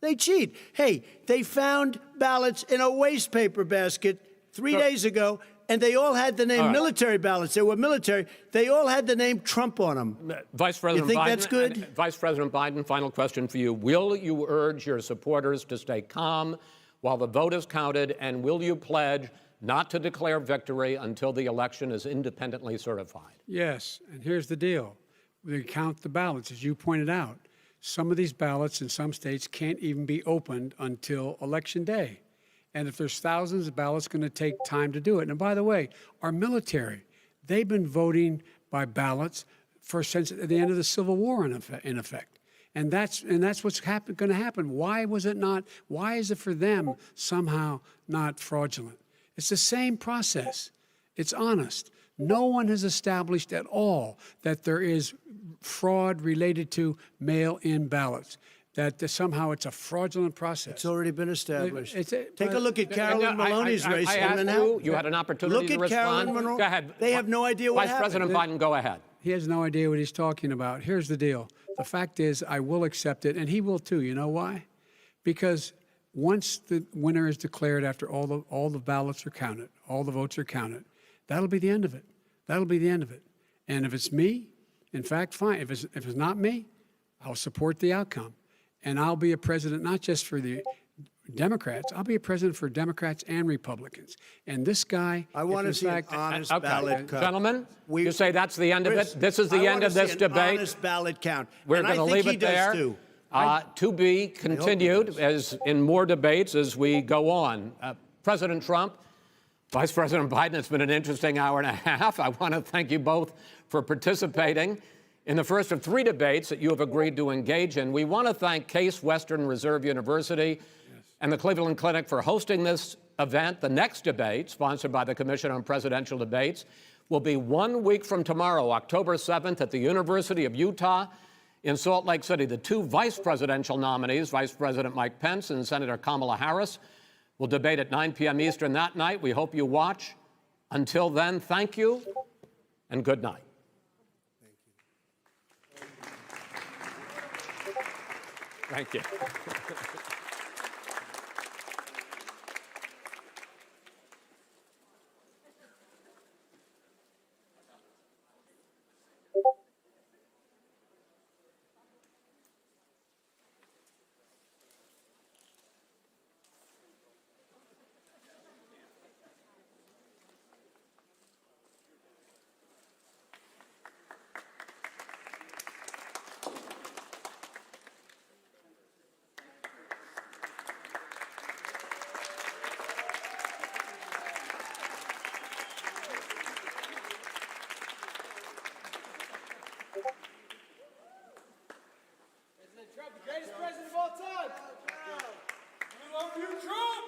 They cheat. Hey, they found ballots in a waste paper basket 3 days ago, and they all had the name military ballots. They were military. They all had the name Trump on them. Vice President You think Biden, that's good? Vice President Biden, final question for you. Will you urge your supporters to stay calm while the vote is counted, and will you pledge not to declare victory until the election is independently certified? Yes, and here's the deal. We count the ballots, as you pointed out. some of these ballots in some states can't even be opened until Election Day. And if there's thousands of ballots, it's going to take time to do it. And by the way, our military, they've been voting by ballots since the end of the Civil War, in effect. And that's what's going to happen. Why was it not? Why is it for them somehow not fraudulent? It's the same process. It's honest. No one has established at all that there is fraud related to mail-in ballots, that somehow it's a fraudulent process. It's already been established. Take a but- look at Carolyn Maloney's race. I and asked how- you had an opportunity Look to at respond. Carolyn Maloney. Go ahead. They have no idea what Vice happened. President Biden, go ahead. He has no idea what he's talking about. Here's the deal. The fact is, I will accept it, and he will too. You know why? Because once the winner is declared, after all the ballots are counted, all the votes are counted, that'll be the end of it. That'll be the end of it. And if it's me, in fact, fine. If it's not me, I'll support the outcome. And I'll be a president not just for the Democrats. I'll be a president for Democrats and Republicans. And this guy, I want to if in see an fact, honest Okay. ballot count. Gentlemen, We- you say that's the end of Chris, it? This is the I end wanna of this see an debate? honest ballot count. We're And I going to think leave he it does there. too. To be continued as in more debates as we go on. President Trump, Vice President Biden, it's been an interesting hour and a half. I want to thank you both for participating in the first of 3 debates that you have agreed to engage in. We want to thank Case Western Reserve University and the Cleveland Clinic for hosting this event. The next debate, sponsored by the Commission on Presidential Debates, will be 1 week from tomorrow, October 7th, at the University of Utah in Salt Lake City. The 2 vice presidential nominees, Vice President Mike Pence and Senator Kamala Harris, will debate at 9 p.m. Eastern that night. We hope you watch. Until then, thank you and good night. Thank you. President Trump, the greatest president of all time. We love you, Trump.